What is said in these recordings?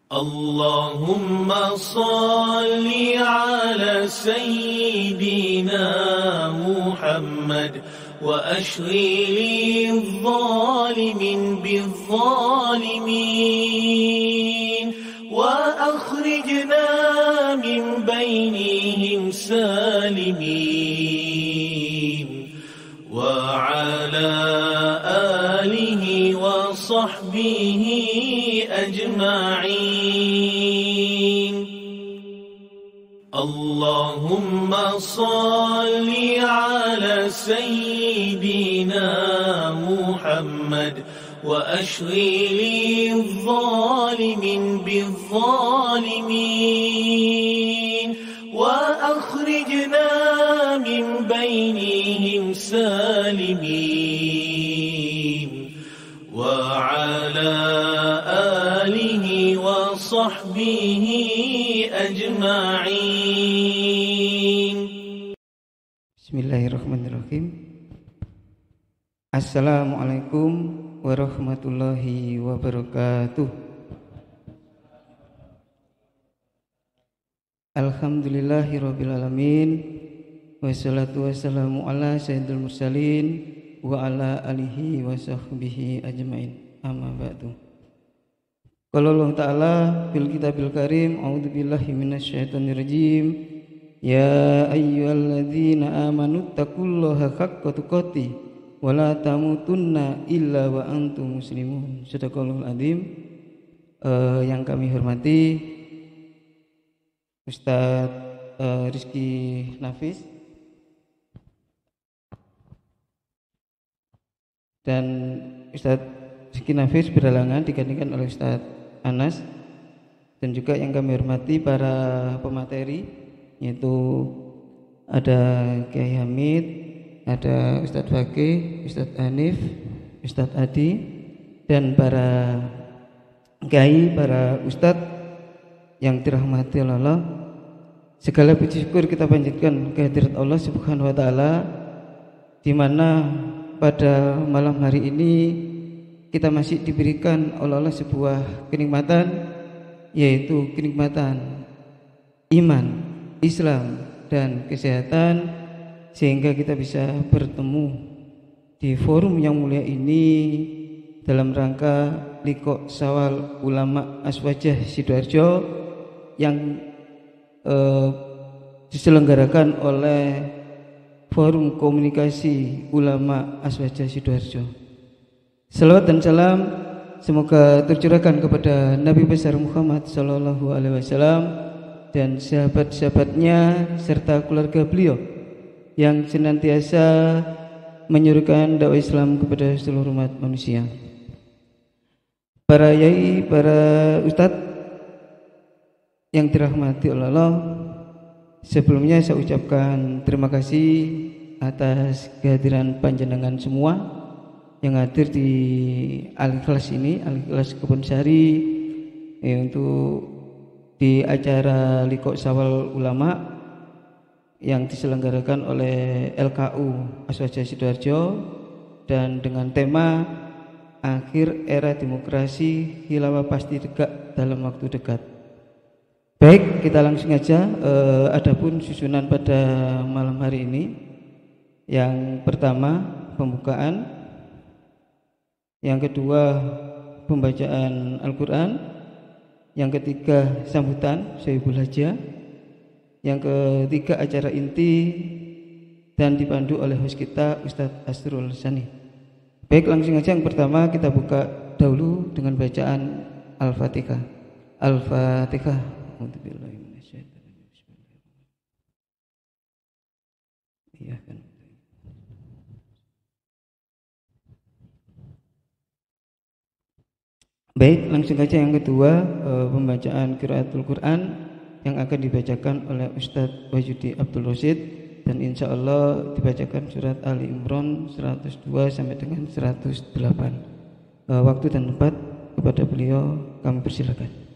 اللهم صل على سيدنا محمد وأشغل الظالمين بالظالمين وأخرجنا من بينهم سالمين وعلى آله وصحبه أجمعين. اللهم صل على سيدنا محمد وأشغل الظالمين بالظالمين وأخرجنا من بينهم سالمين وعلى آله وصحبه أجمعين. Bismillahirrahmanirrahim. Assalamualaikum warahmatullahi wabarakatuh. Alhamdulillahirabbil alamin. Wassalatu wassalamu ala sayyidil mursalin wa ala alihi wa sahbihi ajmain. Amma ba'du. Qala Allah Ta'ala fil kitabil karim, a'udzubillahi minasyaitonir rajim. Ya ayyuhalladzina amanu taqullaha haqqa tuqatih wa la tamutunna illa wa antum muslimun. Shadaqallahul adzim. Yang kami hormati Ustadz Rizky Nafis dan Ustadz Rizky Nafis berhalangan digantikan oleh Ustadz Anas, dan juga yang kami hormati para pemateri, yaitu ada Kiai Hamid, ada Ustadz Fakih, Ustadz Hanif, Ustadz Adi, dan para Kiai, para Ustadz yang dirahmati Allah. Segala puji syukur kita panjatkan kehadirat Allah Subhanahu wa Ta'ala, di mana pada malam hari ini kita masih diberikan oleh Allah sebuah kenikmatan, yaitu kenikmatan iman, Islam, dan kesehatan, sehingga kita bisa bertemu di forum yang mulia ini dalam rangka Liqa Syawal Ulama Aswajah Sidoarjo yang diselenggarakan oleh Forum Komunikasi Ulama Aswajah Sidoarjo. Salawat dan salam semoga tercurahkan kepada Nabi besar Muhammad sallallahu alaihi wasallam dan sahabat-sahabatnya serta keluarga beliau yang senantiasa menyuruhkan dakwah Islam kepada seluruh umat manusia. Para yai, para ustadz yang dirahmati oleh Allah, sebelumnya saya ucapkan terima kasih atas kehadiran panjenengan semua yang hadir di Al-Ikhlas ini, Al-Ikhlas Kebonsari, untuk di acara Liqa Syawal Ulama yang diselenggarakan oleh LKU Aswajah Sidoarjo, dan dengan tema Akhir Era Demokrasi, Khilafah Pasti Tegak dalam Waktu Dekat. Baik, kita langsung aja. Adapun susunan pada malam hari ini, yang pertama pembukaan, yang kedua pembacaan Al-Quran, yang ketiga sambutan Syaibul Hajah, yang ketiga acara inti, dan dipandu oleh host kita Ustadz Asrul Sani. Baik, langsung aja. Yang pertama kita buka dahulu dengan bacaan Al-Fatihah. Al-Fatihah. Baik, langsung saja yang kedua, pembacaan Qiraatul Quran yang akan dibacakan oleh Ustadz Wahyudi Abdul Rosid, dan insya Allah dibacakan surat Ali Imran 102 sampai dengan 108. Waktu dan tempat kepada beliau kami persilakan.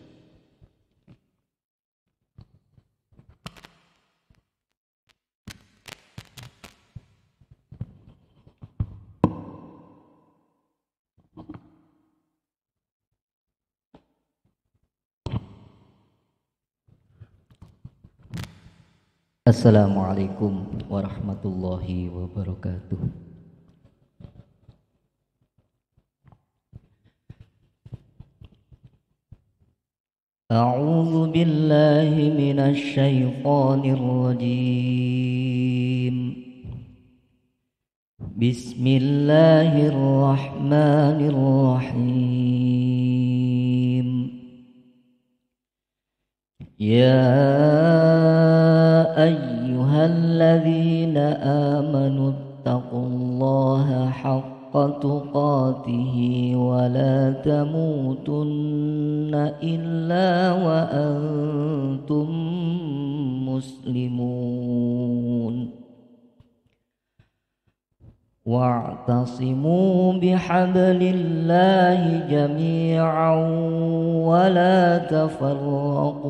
Assalamualaikum warahmatullahi wabarakatuh. A'udzu billahi minasy syaithanir rajim. Bismillahirrahmanirrahim. Ya ayyuhalladzina amanu taqullaha haqqa tuqatih wa la tamutunna illa wa antum muslimun. Wa'tasimu bihablillahi jami'an wa la tafarraqu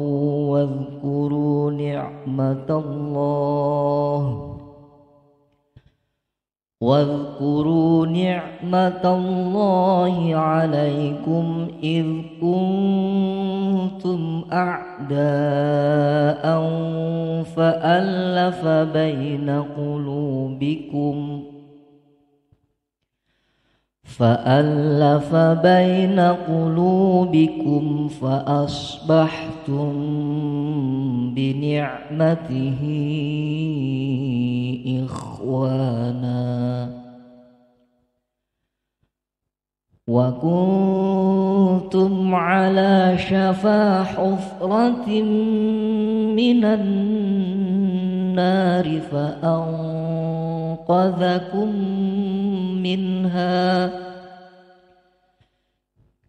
wadhkuru ni'matallahi 'alaikum idh kuntum a'da'an fa'alafa baina qulubikum فأصبحتم بنعمته إخوانا وكنتم على شفا حفرة من النار فأنقذكم منها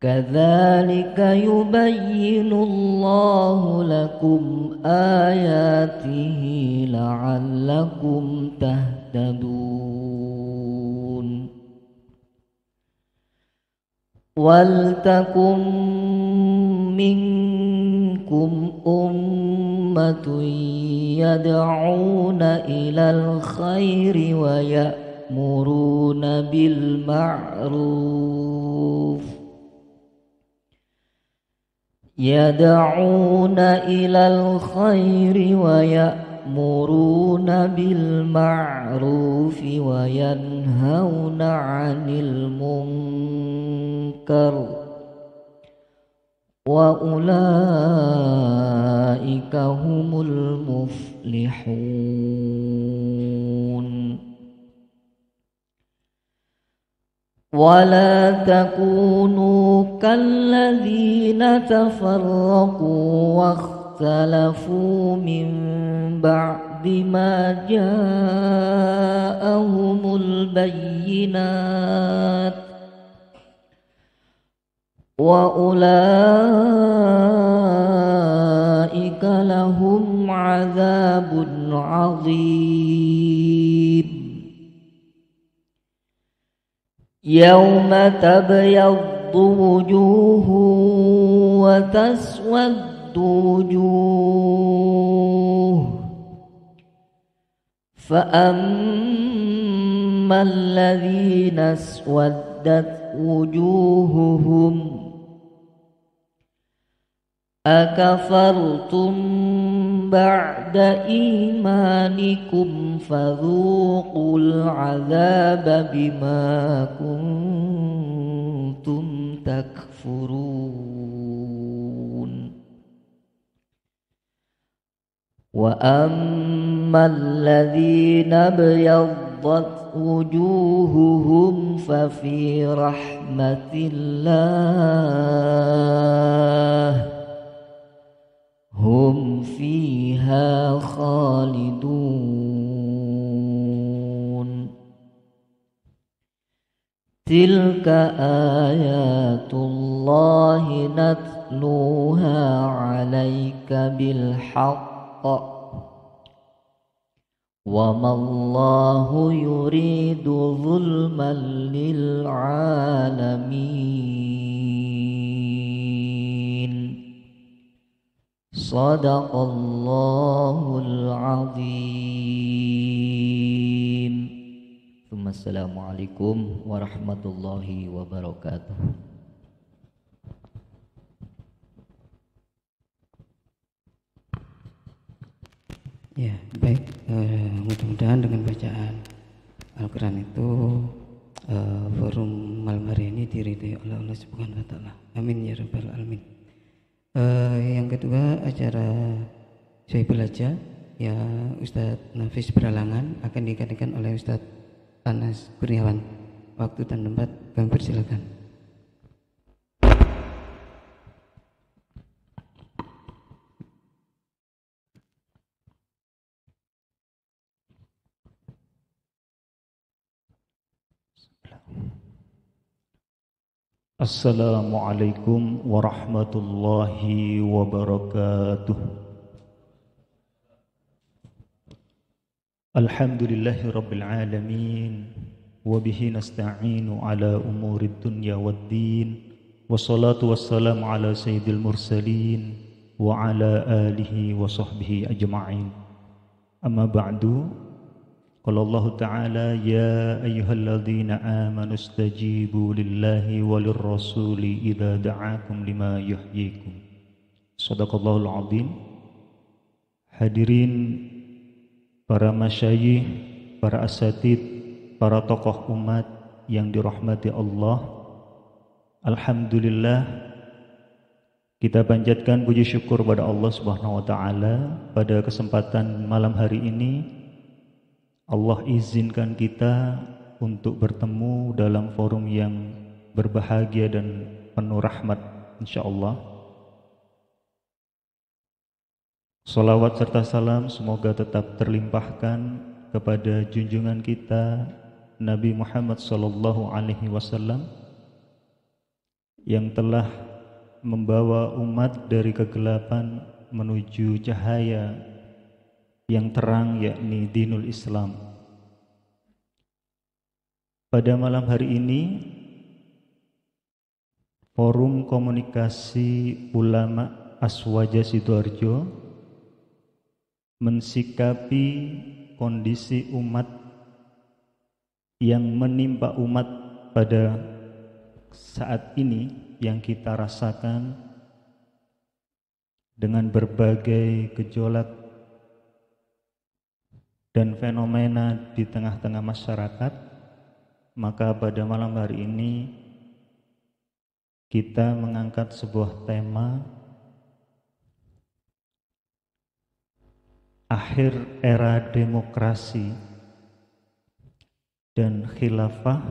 كذلك يبين الله لكم آياته لعلكم تهتدون ولتكن منكم أمة يدعون إلى الخير ويأمرون بالمعروف وينهون عن المنكر وأولئك هم المفلحون. ولا تكونوا كالذين تفرقوا واختلفوا من بعد ما جاءهم البينات وأولئك لهم عذاب عظيم. يوم تبيض وجوه وتسود وجوه فأما الذين اسودت وجوههم أكفرتم بعد إيمانكم فذوقوا العذاب بما كنتم تكفرون. وأما الذين ابيضت وجوههم ففي رحمة الله هم فيها خالدون. تلك آيات الله نتلوها عليك بالحق وما الله يريد ظلما للعالمين. صدق الله العظيم. ثم السلام عليكم ورحمة الله وبركاته. Ya, baik. Mudah-mudahan dengan bacaan Al-Quran itu forum malam hari ini diridhai oleh Allah Subhanahu wa Ta'ala. Amin ya Rabbal Alamin. Yang kedua, acara Saya Belajar ya Ustadz Nafis Beralangan akan digantikan oleh Ustadz Anas Kurniawan. Waktu dan tempat kami persilakan. Assalamualaikum warahmatullahi wabarakatuh. Alhamdulillahi rabbil alamin. Wabihi nasta'inu ala umurid dunya waddin. Wassalatu wassalamu ala sayyidil mursalin. Wa ala alihi wa sahbihi ajma'in. Amma ba'du. Qala Allah Ta'ala ya ayyuhalladzina amanu istajibu lillahi walir rasuli idza da'akum lima yuhyikum. Shadaqallahul azim. Hadirin para masyayikh, para asatid, para tokoh umat yang dirahmati Allah. Alhamdulillah kita panjatkan puji syukur pada Allah Subhanahu wa taala pada kesempatan malam hari ini. Allah izinkan kita untuk bertemu dalam forum yang berbahagia dan penuh rahmat insyaallah. Salawat serta salam semoga tetap terlimpahkan kepada junjungan kita Nabi Muhammad sallallahu alaihi wasallam yang telah membawa umat dari kegelapan menuju cahaya yang terang, yakni dinul Islam. Pada malam hari ini Forum Komunikasi Ulama Aswaja Sidoarjo mensikapi kondisi umat yang menimpa umat pada saat ini yang kita rasakan dengan berbagai gejolak dan fenomena di tengah-tengah masyarakat. Maka pada malam hari ini kita mengangkat sebuah tema akhir era demokrasi dan khilafah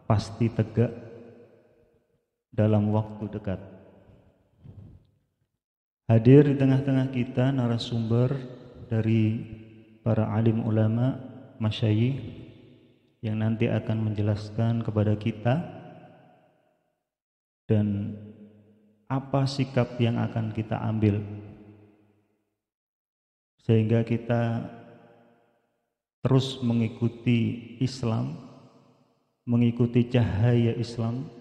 pasti tegak dalam waktu dekat. Hadir di tengah-tengah kita narasumber dari para alim ulama, masyayikh yang nanti akan menjelaskan kepada kita dan apa sikap yang akan kita ambil sehingga kita terus mengikuti Islam, mengikuti cahaya Islam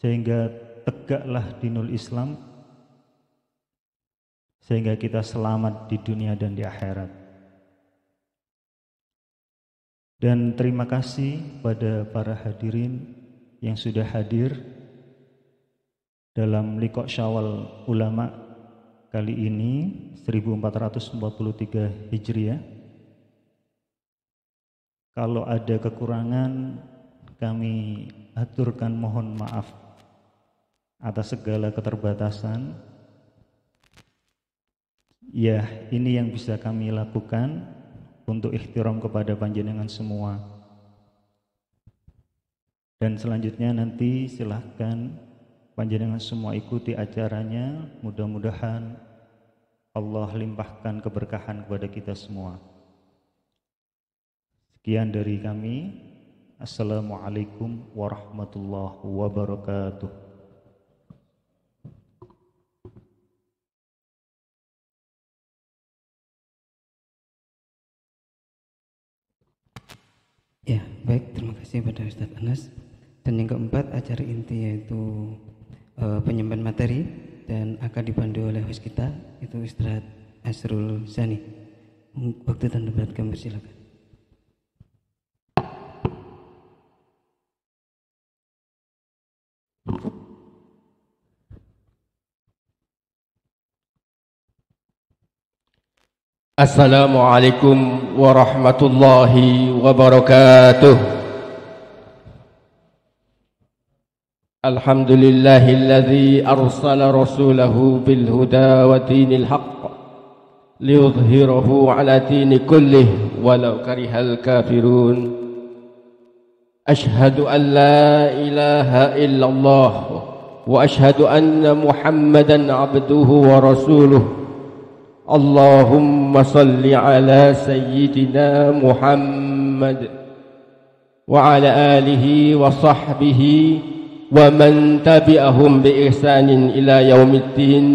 sehingga tegaklah dinul Islam sehingga kita selamat di dunia dan di akhirat. Dan terima kasih pada para hadirin yang sudah hadir dalam Liqa' Syawal Ulama kali ini 1443 Hijriah. Kalau ada kekurangan kami aturkan mohon maaf atas segala keterbatasan. Ya, ini yang bisa kami lakukan untuk ikhtiram kepada panjenengan semua. Dan selanjutnya nanti silahkan panjenengan semua ikuti acaranya. Mudah-mudahan Allah limpahkan keberkahan kepada kita semua. Sekian dari kami. Assalamualaikum warahmatullahi wabarakatuh. Ya, baik, terima kasih pada Ustadz Anas. Dan yang keempat, acara inti yaitu penyembahan materi dan akan dipandu oleh host kita, itu Ustadz Asrul Sani. Waktu dan tempat kami persilakan. Assalamualaikum warahmatullahi wabarakatuh. Alhamdulillahilladzi arsala rasulahu bil huda wa dinil haqq liyudhhirahu ala dini kullih walau karihal kafirun. Ashhadu an la ilaha illallah wa ashhadu anna Muhammadan abduhu wa rasuluh. Allahumma salli ala sayyidina Muhammad wa ala alihi wa sahbihi wa man tabi'ahum bi ihsanin ila yaumiddin,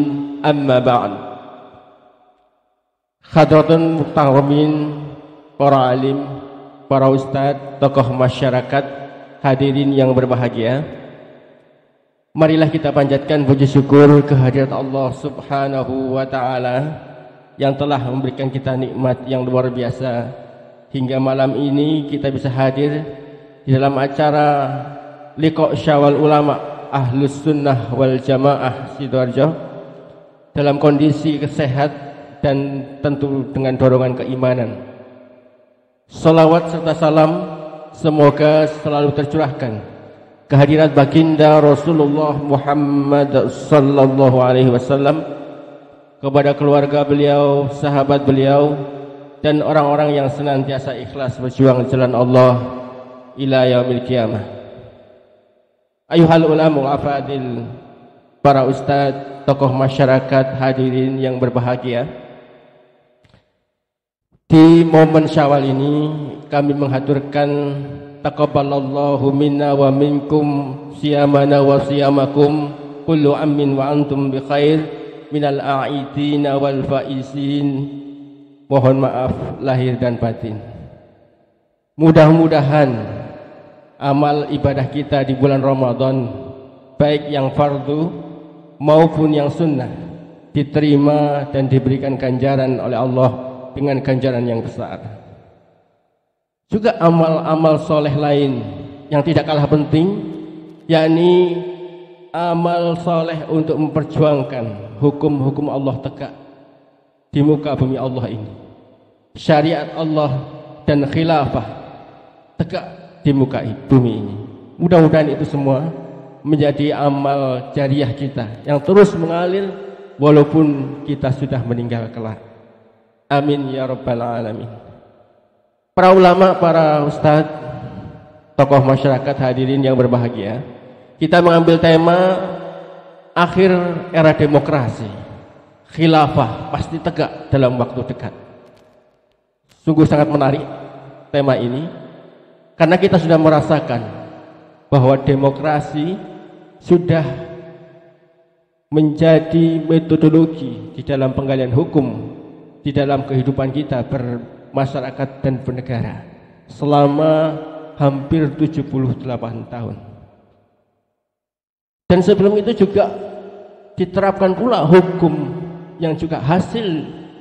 amma ba'd. Hadratun muhtaramin, para alim, para ustadz, tokoh masyarakat, hadirin yang berbahagia, marilah kita panjatkan puji syukur kehadirat Allah Subhanahu wa ta'ala yang telah memberikan kita nikmat yang luar biasa hingga malam ini kita bisa hadir di dalam acara Liqa' Syawal Ulama Ahlus Sunnah wal Jamaah Sidoarjo dalam kondisi sehat dan tentu dengan dorongan keimanan. Salawat serta salam semoga selalu tercurahkan kehadirat baginda Rasulullah Muhammad sallallahu alaihi wasallam kepada keluarga beliau, sahabat beliau, dan orang-orang yang senantiasa ikhlas berjuang jalan Allah ila yaumil qiyamah. Ayuhal ulama afadil, para ustadz, tokoh masyarakat, hadirin yang berbahagia, di momen Syawal ini kami menghaturkan taqabbalallahu minna wa minkum siyamana wa siyamakum kullu amin wa antum bi khair minal a'idina wal faizin. Mohon maaf lahir dan batin. Mudah-mudahan amal ibadah kita di bulan Ramadan, baik yang fardu maupun yang sunnah, diterima dan diberikan ganjaran oleh Allah dengan ganjaran yang besar. Juga amal-amal soleh lain yang tidak kalah penting, yakni amal soleh untuk memperjuangkan hukum-hukum Allah tegak di muka bumi Allah ini. Syariat Allah dan khilafah tegak di muka bumi ini. Mudah-mudahan itu semua menjadi amal jariah kita yang terus mengalir walaupun kita sudah meninggal kelak. Amin ya rabbal alamin. Para ulama, para ustadz, tokoh masyarakat, hadirin yang berbahagia, kita mengambil tema akhir era demokrasi, khilafah pasti tegak dalam waktu dekat. Sungguh sangat menarik tema ini karena kita sudah merasakan bahwa demokrasi sudah menjadi metodologi di dalam penggalian hukum di dalam kehidupan kita bermasyarakat dan bernegara selama hampir 78 tahun. Dan sebelum itu juga diterapkan pula hukum yang juga hasil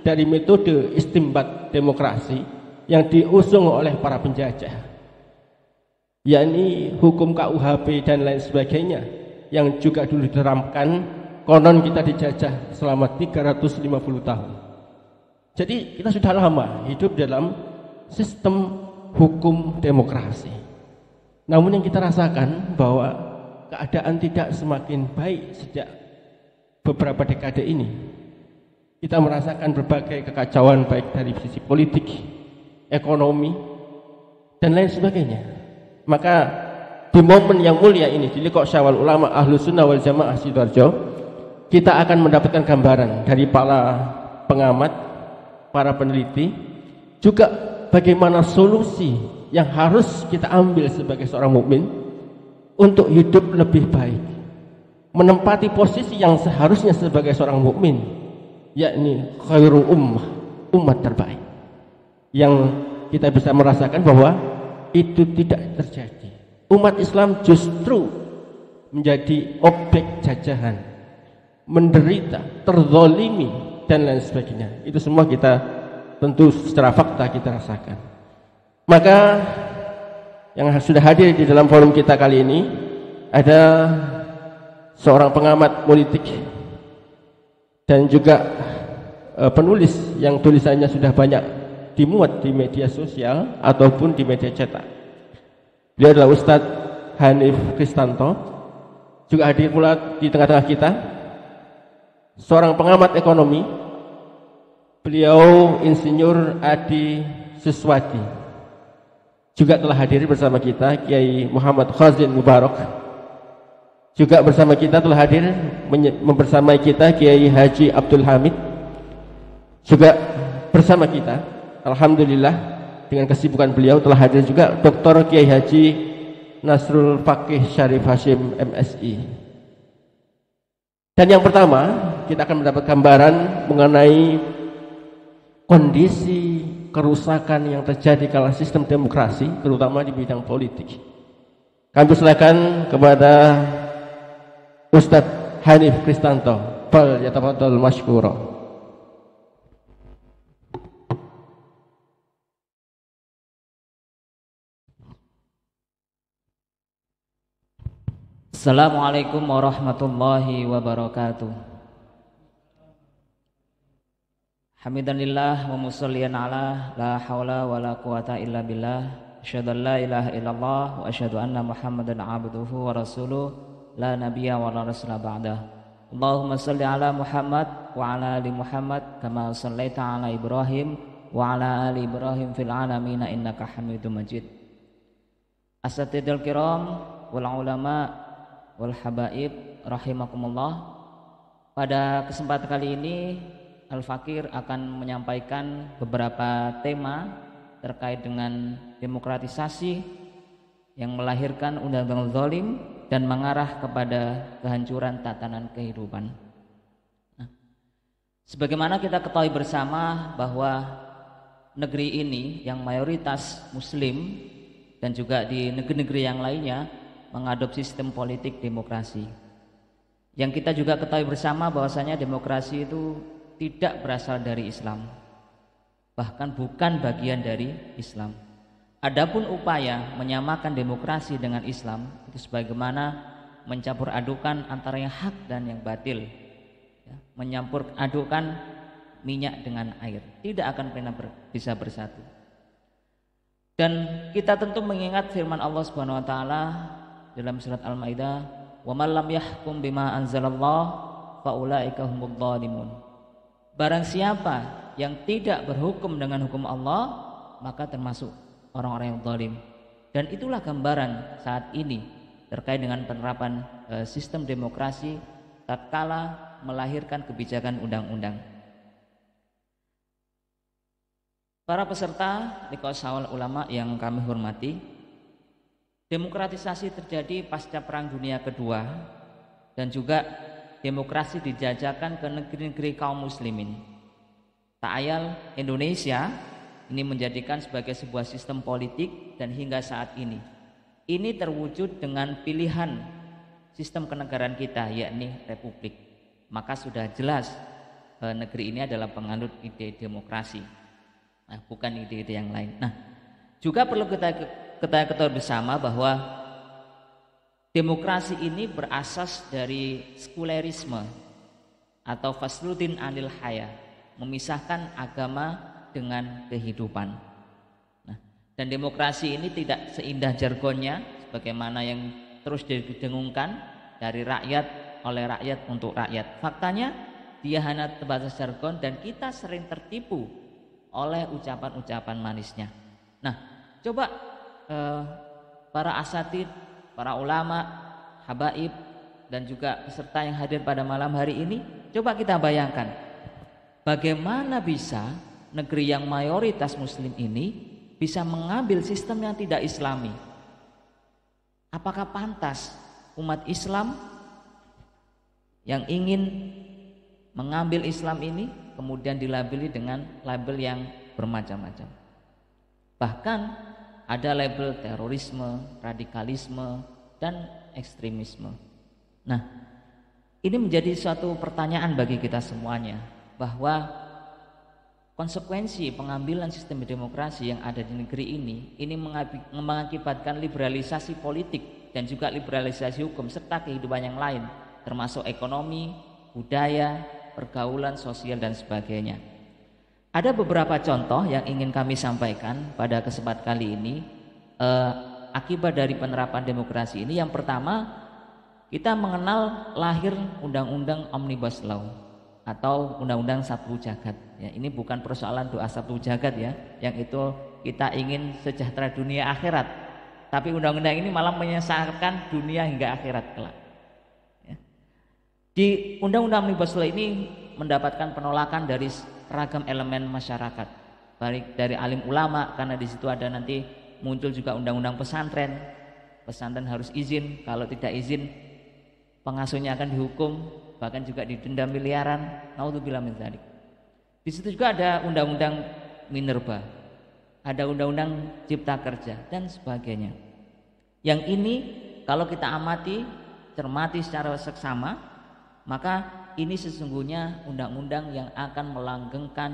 dari metode istimbat demokrasi yang diusung oleh para penjajah, yakni hukum KUHP dan lain sebagainya yang juga dulu diterapkan. Konon kita dijajah selama 350 tahun. Jadi kita sudah lama hidup dalam sistem hukum demokrasi. Namun yang kita rasakan bahwa keadaan tidak semakin baik sejak beberapa dekade ini. Kita merasakan berbagai kekacauan baik dari sisi politik, ekonomi, dan lain sebagainya. Maka di momen yang mulia ini, di Liqa' Syawal Ulama Ahlus Sunnah wal Jamaah Sidoarjo, kita akan mendapatkan gambaran dari para pengamat, para peneliti, juga bagaimana solusi yang harus kita ambil sebagai seorang mukmin untuk hidup lebih baik, menempati posisi yang seharusnya sebagai seorang mukmin, yakni khairul ummah, umat terbaik. Yang kita bisa merasakan bahwa itu tidak terjadi. Umat Islam justru menjadi objek jajahan, menderita, terzalimi, dan lain sebagainya. Itu semua kita tentu secara fakta kita rasakan. Maka yang sudah hadir di dalam forum kita kali ini ada seorang pengamat politik dan juga penulis yang tulisannya sudah banyak dimuat di media sosial ataupun di media cetak. Beliau adalah Ustadz Hanif Kristanto, juga hadir pula di tengah-tengah kita, seorang pengamat ekonomi. Beliau Insinyur Adi Suswadi, juga telah hadir bersama kita Kiai Muhammad Khazin Mubarak. Juga bersama kita telah hadir membersamai kita Kiai Haji Abdul Hamid. Juga bersama kita, alhamdulillah dengan kesibukan beliau telah hadir juga Dr. Kiai Haji Nasrul Fakih Syarif Hashim MSI. Dan yang pertama, kita akan mendapat gambaran mengenai kondisi kerusakan yang terjadi kala sistem demokrasi, terutama di bidang politik. Kami persilakan kepada Ustadz Hanif Kristanto. Fal yatafadhal mashkura. Assalamualaikum warahmatullahi wabarakatuh. Hamidanillah wa musalliyan ala la haula wa la quwata illa billah. Asyhadu an la ilaha illallah wa asyhadu anna Muhammadan abduhu wa rasuluh. La nabiyya wa la rasula ba'dah. Allahumma salli ala Muhammad wa ala ali Muhammad kama sallaita ala Ibrahim wa ala ali Ibrahim fil alamin innaka Hamidum Majid. Asatidul kiram wal ulama wal habaib rahimakumullah. Pada kesempatan kali ini Al-Fakir akan menyampaikan beberapa tema terkait dengan demokratisasi yang melahirkan undang-undang zalim dan mengarah kepada kehancuran tatanan kehidupan. Nah, sebagaimana kita ketahui bersama bahwa negeri ini yang mayoritas muslim dan juga di negeri-negeri yang lainnya mengadopsi sistem politik demokrasi. Yang kita juga ketahui bersama bahwasanya demokrasi itu tidak berasal dari Islam, bahkan bukan bagian dari Islam. Adapun upaya menyamakan demokrasi dengan Islam itu sebagaimana mencampur adukan antara yang hak dan yang batil, ya, menyampur adukan minyak dengan air, tidak akan pernah bisa bersatu. Dan kita tentu mengingat firman Allah Subhanahu wa taala dalam surat Al-Maidah, "Wa man lam yahkum bima anzalallah fa ulaika humudz zalimun." Barang siapa yang tidak berhukum dengan hukum Allah, maka termasuk orang-orang yang zalim. Dan itulah gambaran saat ini terkait dengan penerapan sistem demokrasi tatkala melahirkan kebijakan undang-undang. Para peserta Liqa Syawal Ulama yang kami hormati, demokratisasi terjadi pasca Perang Dunia Kedua dan juga demokrasi dijajakan ke negeri-negeri kaum muslimin. Ta'ayal Indonesia ini menjadikan sebagai sebuah sistem politik dan hingga saat ini terwujud dengan pilihan sistem kenegaraan kita, yakni republik. Maka sudah jelas negeri ini adalah penganut ide demokrasi, nah, bukan ide-ide yang lain. Nah, juga perlu kita ketahui bersama bahwa demokrasi ini berasas dari sekulerisme atau fasludin anil haya, memisahkan agama dengan kehidupan. Nah, dan demokrasi ini tidak seindah jargonnya sebagaimana yang terus didengungkan dari rakyat, oleh rakyat, untuk rakyat. Faktanya dia hanya terbatas jargon dan kita sering tertipu oleh ucapan-ucapan manisnya. Nah, coba para asatid, para ulama, habaib dan juga peserta yang hadir pada malam hari ini, coba kita bayangkan bagaimana bisa negeri yang mayoritas muslim ini bisa mengambil sistem yang tidak islami. Apakah pantas umat Islam yang ingin mengambil Islam ini kemudian dilabeli dengan label yang bermacam-macam? Bahkan ada label terorisme, radikalisme, dan ekstremisme. Nah, ini menjadi suatu pertanyaan bagi kita semuanya, bahwa konsekuensi pengambilan sistem demokrasi yang ada di negeri ini mengakibatkan liberalisasi politik dan juga liberalisasi hukum serta kehidupan yang lain, termasuk ekonomi, budaya, pergaulan sosial dan sebagainya. Ada beberapa contoh yang ingin kami sampaikan pada kesempatan kali ini akibat dari penerapan demokrasi ini. Yang pertama, kita mengenal lahir Undang-Undang Omnibus Law atau Undang-Undang Sabtu Jagat. Ya, ini bukan persoalan doa Sabtu Jagat ya, yang itu kita ingin sejahtera dunia akhirat. Tapi undang-undang ini malah menyesalkan dunia hingga akhirat kelak. Ya. Di Undang-Undang Omnibus Law ini mendapatkan penolakan dari ragam elemen masyarakat, baik dari alim ulama, karena di situ ada nanti muncul juga undang-undang pesantren. Pesantren harus izin, kalau tidak izin pengasuhnya akan dihukum, bahkan juga didenda miliaran. Naudzubillah min dzalik. Di situ juga ada undang-undang minerba, ada undang-undang cipta kerja dan sebagainya. Yang ini kalau kita amati, cermati secara seksama, maka ini sesungguhnya undang-undang yang akan melanggengkan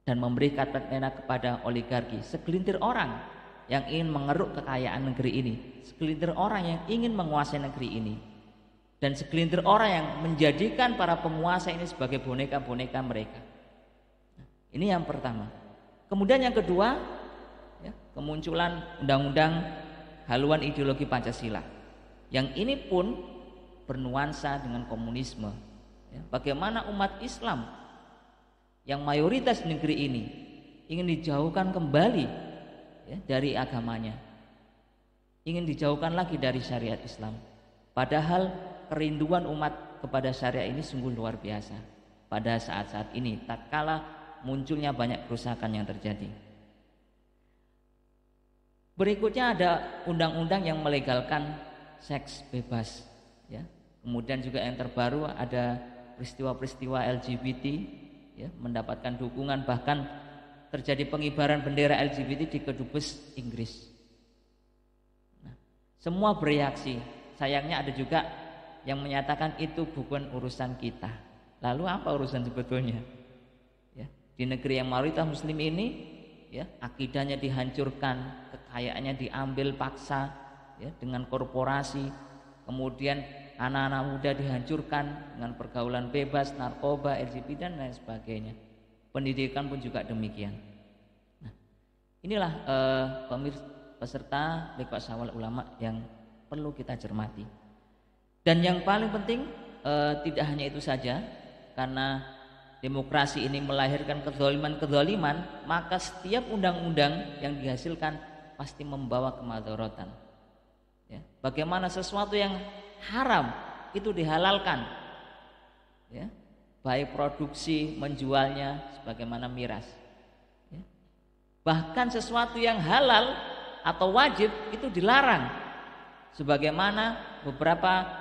dan memberi karpet merah kepada oligarki, segelintir orang yang ingin mengeruk kekayaan negeri ini, segelintir orang yang ingin menguasai negeri ini, dan segelintir orang yang menjadikan para penguasa ini sebagai boneka-boneka mereka. Ini yang pertama. Kemudian yang kedua, ya, kemunculan undang-undang haluan ideologi Pancasila. Yang ini pun bernuansa dengan komunisme. Ya, bagaimana umat Islam yang mayoritas di negeri ini ingin dijauhkan kembali, ya, dari agamanya, ingin dijauhkan lagi dari syariat Islam. Padahal kerinduan umat kepada syariat ini sungguh luar biasa pada saat-saat ini, tatkala munculnya banyak kerusakan yang terjadi. Berikutnya ada undang-undang yang melegalkan seks bebas, ya. Kemudian juga yang terbaru ada peristiwa-peristiwa LGBT, ya, mendapatkan dukungan, bahkan terjadi pengibaran bendera LGBT di Kedubes Inggris. Nah, semua bereaksi. Sayangnya ada juga yang menyatakan itu bukan urusan kita. Lalu apa urusan sebetulnya? Ya, di negeri yang mayoritas Muslim ini, ya, akidahnya dihancurkan, kekayaannya diambil paksa, ya, dengan korporasi, kemudian anak-anak muda dihancurkan dengan pergaulan bebas, narkoba, LGBT dan lain sebagainya. Pendidikan pun juga demikian. Nah, inilah peserta Liqa'u Syawal Ulama yang perlu kita cermati. Dan yang paling penting tidak hanya itu saja, karena demokrasi ini melahirkan kezaliman-kezaliman, maka setiap undang-undang yang dihasilkan pasti membawa kemadharatan. Ya, bagaimana sesuatu yang haram itu dihalalkan, ya, baik produksi, menjualnya sebagaimana miras, ya. Bahkan sesuatu yang halal atau wajib itu dilarang, sebagaimana beberapa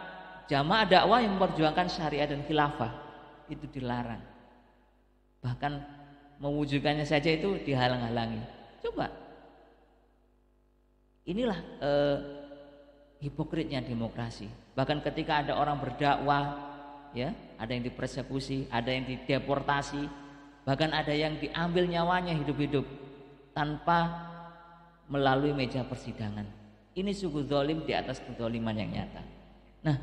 jamaah dakwah yang memperjuangkan syariat dan khilafah itu dilarang, bahkan mewujudkannya saja itu dihalang-halangi. Coba, inilah hipokritnya demokrasi. Bahkan ketika ada orang berdakwah, ya, ada yang dipersekusi, ada yang dideportasi, bahkan ada yang diambil nyawanya hidup-hidup tanpa melalui meja persidangan. Ini sungguh zalim di atas kezaliman yang nyata. Nah,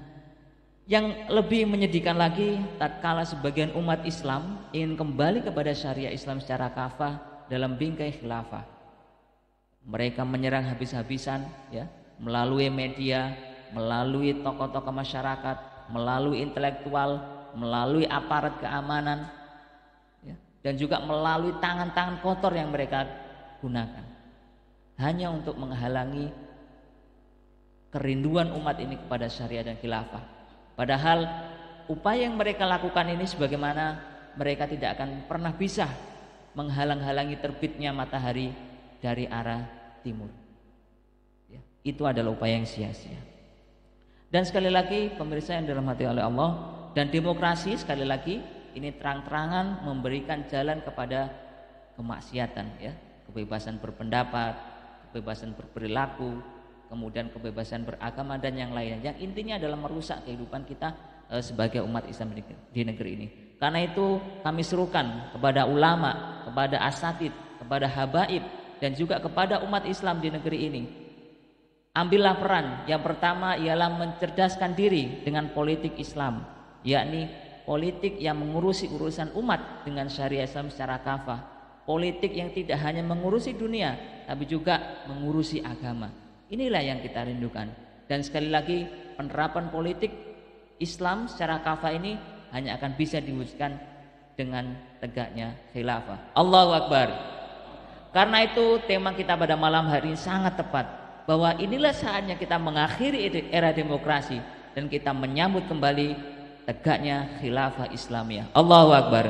yang lebih menyedihkan lagi, tatkala sebagian umat Islam ingin kembali kepada syariah Islam secara kafah dalam bingkai khilafah, mereka menyerang habis-habisan, ya, melalui media, melalui tokoh-tokoh masyarakat, melalui intelektual, melalui aparat keamanan, ya, dan juga melalui tangan-tangan kotor yang mereka gunakan, hanya untuk menghalangi kerinduan umat ini kepada syariat dan khilafah. Padahal upaya yang mereka lakukan ini sebagaimana mereka tidak akan pernah bisa menghalang-halangi terbitnya matahari dari arah timur. Ya, itu adalah upaya yang sia-sia. Dan sekali lagi pemirsa yang dirahmati oleh Allah, dan demokrasi sekali lagi ini terang-terangan memberikan jalan kepada kemaksiatan, ya, kebebasan berpendapat, kebebasan berperilaku, kemudian kebebasan beragama dan yang lainnya, yang intinya adalah merusak kehidupan kita sebagai umat Islam di negeri ini. Karena itu kami serukan kepada ulama, kepada asatid, kepada habaib, dan juga kepada umat Islam di negeri ini, ambillah peran. Yang pertama ialah mencerdaskan diri dengan politik Islam, yakni politik yang mengurusi urusan umat dengan syariat Islam secara kafah, politik yang tidak hanya mengurusi dunia tapi juga mengurusi agama. Inilah yang kita rindukan. Dan sekali lagi, penerapan politik Islam secara kafah ini hanya akan bisa diwujudkan dengan tegaknya khilafah. Allahu Akbar. Karena itu tema kita pada malam hari ini sangat tepat, bahwa inilah saatnya kita mengakhiri era demokrasi dan kita menyambut kembali tegaknya khilafah Islamiyah. Allahu Akbar.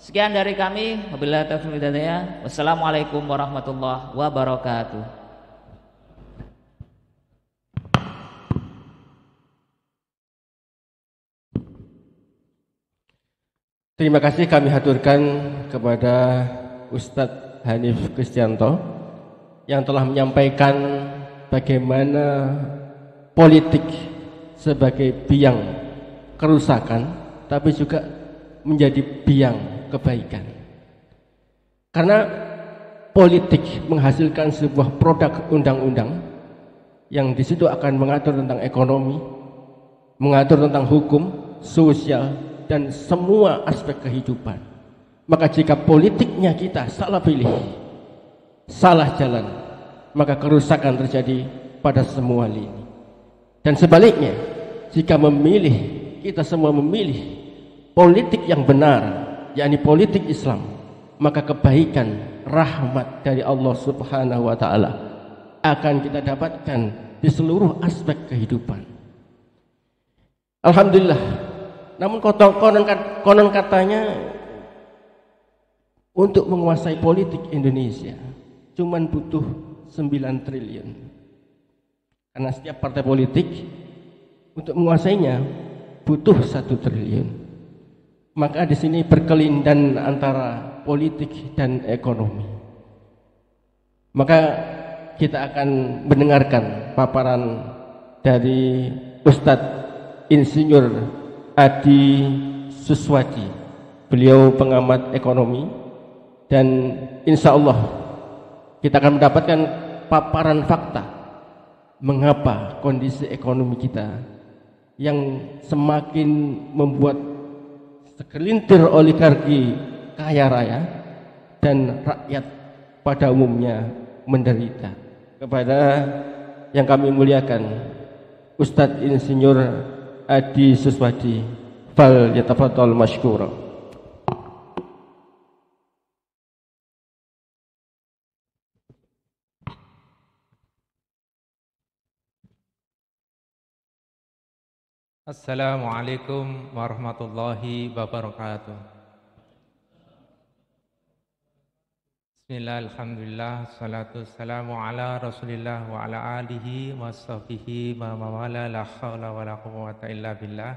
Sekian dari kami. Wabillahi taufiq wal hidayah. Wassalamualaikum warahmatullahi wabarakatuh. Terima kasih kami haturkan kepada Ustadz Hanif Kristianto yang telah menyampaikan bagaimana politik sebagai biang kerusakan tapi juga menjadi biang kebaikan. Karena politik menghasilkan sebuah produk undang-undang yang di situ akan mengatur tentang ekonomi, mengatur tentang hukum, sosial, dan semua aspek kehidupan. Maka jika politiknya kita salah pilih, salah jalan, maka kerusakan terjadi pada semua lini. Dan sebaliknya, jika kita semua memilih politik yang benar, yakni politik Islam, maka kebaikan, rahmat dari Allah Subhanahu wa taala akan kita dapatkan di seluruh aspek kehidupan. Alhamdulillah. Namun konon katanya untuk menguasai politik Indonesia cuman butuh 9 triliun. Karena setiap partai politik untuk menguasainya butuh 1 triliun. Maka di sini berkelindan antara politik dan ekonomi. Maka kita akan mendengarkan paparan dari Ustadz Insinyur Adi Suswadi. Beliau pengamat ekonomi, dan insya Allah kita akan mendapatkan paparan fakta mengapa kondisi ekonomi kita yang semakin membuat segelintir oligarki kaya raya dan rakyat pada umumnya menderita. Kepada yang kami muliakan Ustadz Insinyur Adi Suswadi, fal yatafadhal mashkura. Assalamualaikum warahmatullahi wabarakatuh. Bismillah, alhamdulillah, salatu wassalamu ala rasulillah wa ala alihi wa sahbihi wa mawala, la hawla wa la quwwata illa billah.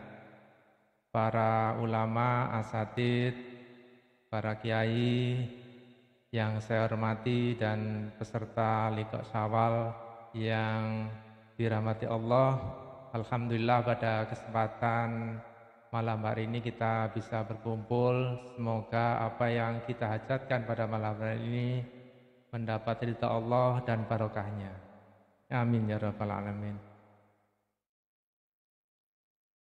Para ulama, asatid, para kiai yang saya hormati dan peserta Liqa Syawal yang dirahmati Allah. Alhamdulillah pada kesempatan malam hari ini kita bisa berkumpul. Semoga apa yang kita hajatkan pada malam hari ini mendapat ridha Allah dan barokahnya. Amin ya rabbal alamin.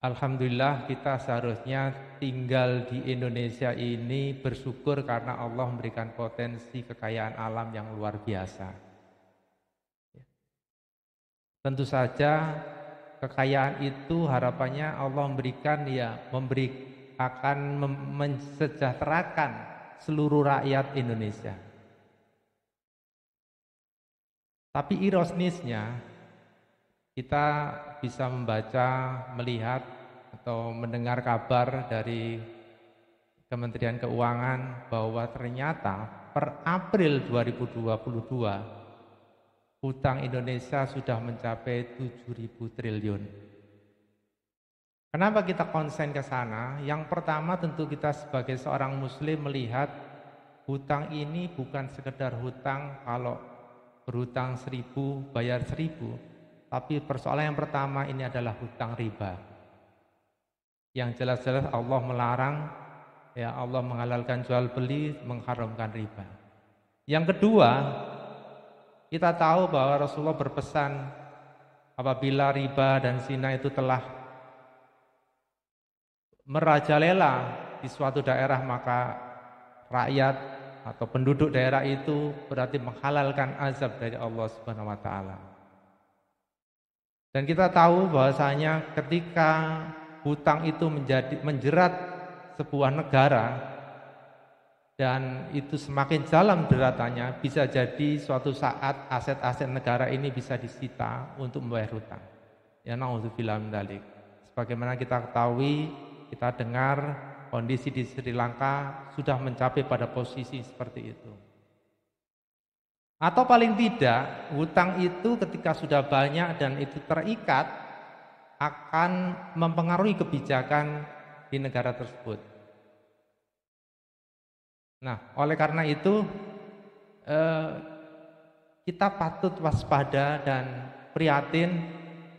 Alhamdulillah kita seharusnya tinggal di Indonesia ini bersyukur karena Allah memberikan potensi kekayaan alam yang luar biasa. Tentu saja kekayaan itu harapannya Allah memberikan akan mensejahterakan seluruh rakyat Indonesia. Tapi ironisnya kita bisa membaca, melihat atau mendengar kabar dari Kementerian Keuangan bahwa ternyata per April 2022 hutang Indonesia sudah mencapai 7.000 triliun. Kenapa kita konsen ke sana? Yang pertama tentu kita sebagai seorang muslim melihat hutang ini bukan sekedar hutang, kalau berhutang 1.000 bayar 1.000, tapi persoalan yang pertama ini adalah hutang riba. Yang jelas-jelas Allah melarang, ya Allah menghalalkan jual beli, mengharamkan riba. Yang kedua, kita tahu bahwa Rasulullah berpesan apabila riba dan zina itu telah merajalela di suatu daerah, maka rakyat atau penduduk daerah itu berarti menghalalkan azab dari Allah Subhanahu wa taala. Dan kita tahu bahwasanya ketika hutang itu menjerat sebuah negara dan itu semakin dalam deratannya, bisa jadi suatu saat aset-aset negara ini bisa disita untuk membayar hutang. Ya naudzubillah min dzalik. Sebagaimana kita ketahui, kita dengar kondisi di Sri Lanka sudah mencapai pada posisi seperti itu. Atau paling tidak, hutang itu ketika sudah banyak dan itu terikat akan mempengaruhi kebijakan di negara tersebut. Nah, oleh karena itu kita patut waspada dan prihatin.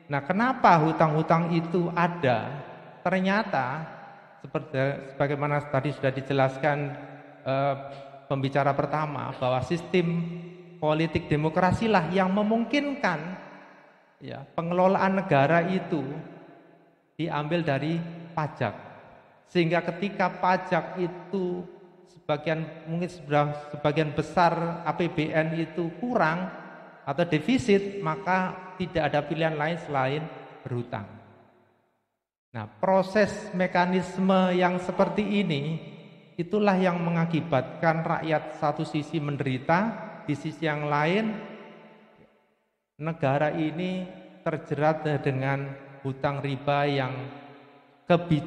Nah, kenapa hutang-hutang itu ada? Ternyata sebagaimana tadi sudah dijelaskan pembicara pertama, bahwa sistem politik demokrasilah yang memungkinkan ya, pengelolaan negara itu diambil dari pajak. Sehingga ketika pajak itu sebagian besar APBN itu kurang atau defisit, maka tidak ada pilihan lain selain berhutang. Nah, proses mekanisme yang seperti ini itulah yang mengakibatkan rakyat satu sisi menderita, di sisi yang lain negara ini terjerat dengan hutang riba yang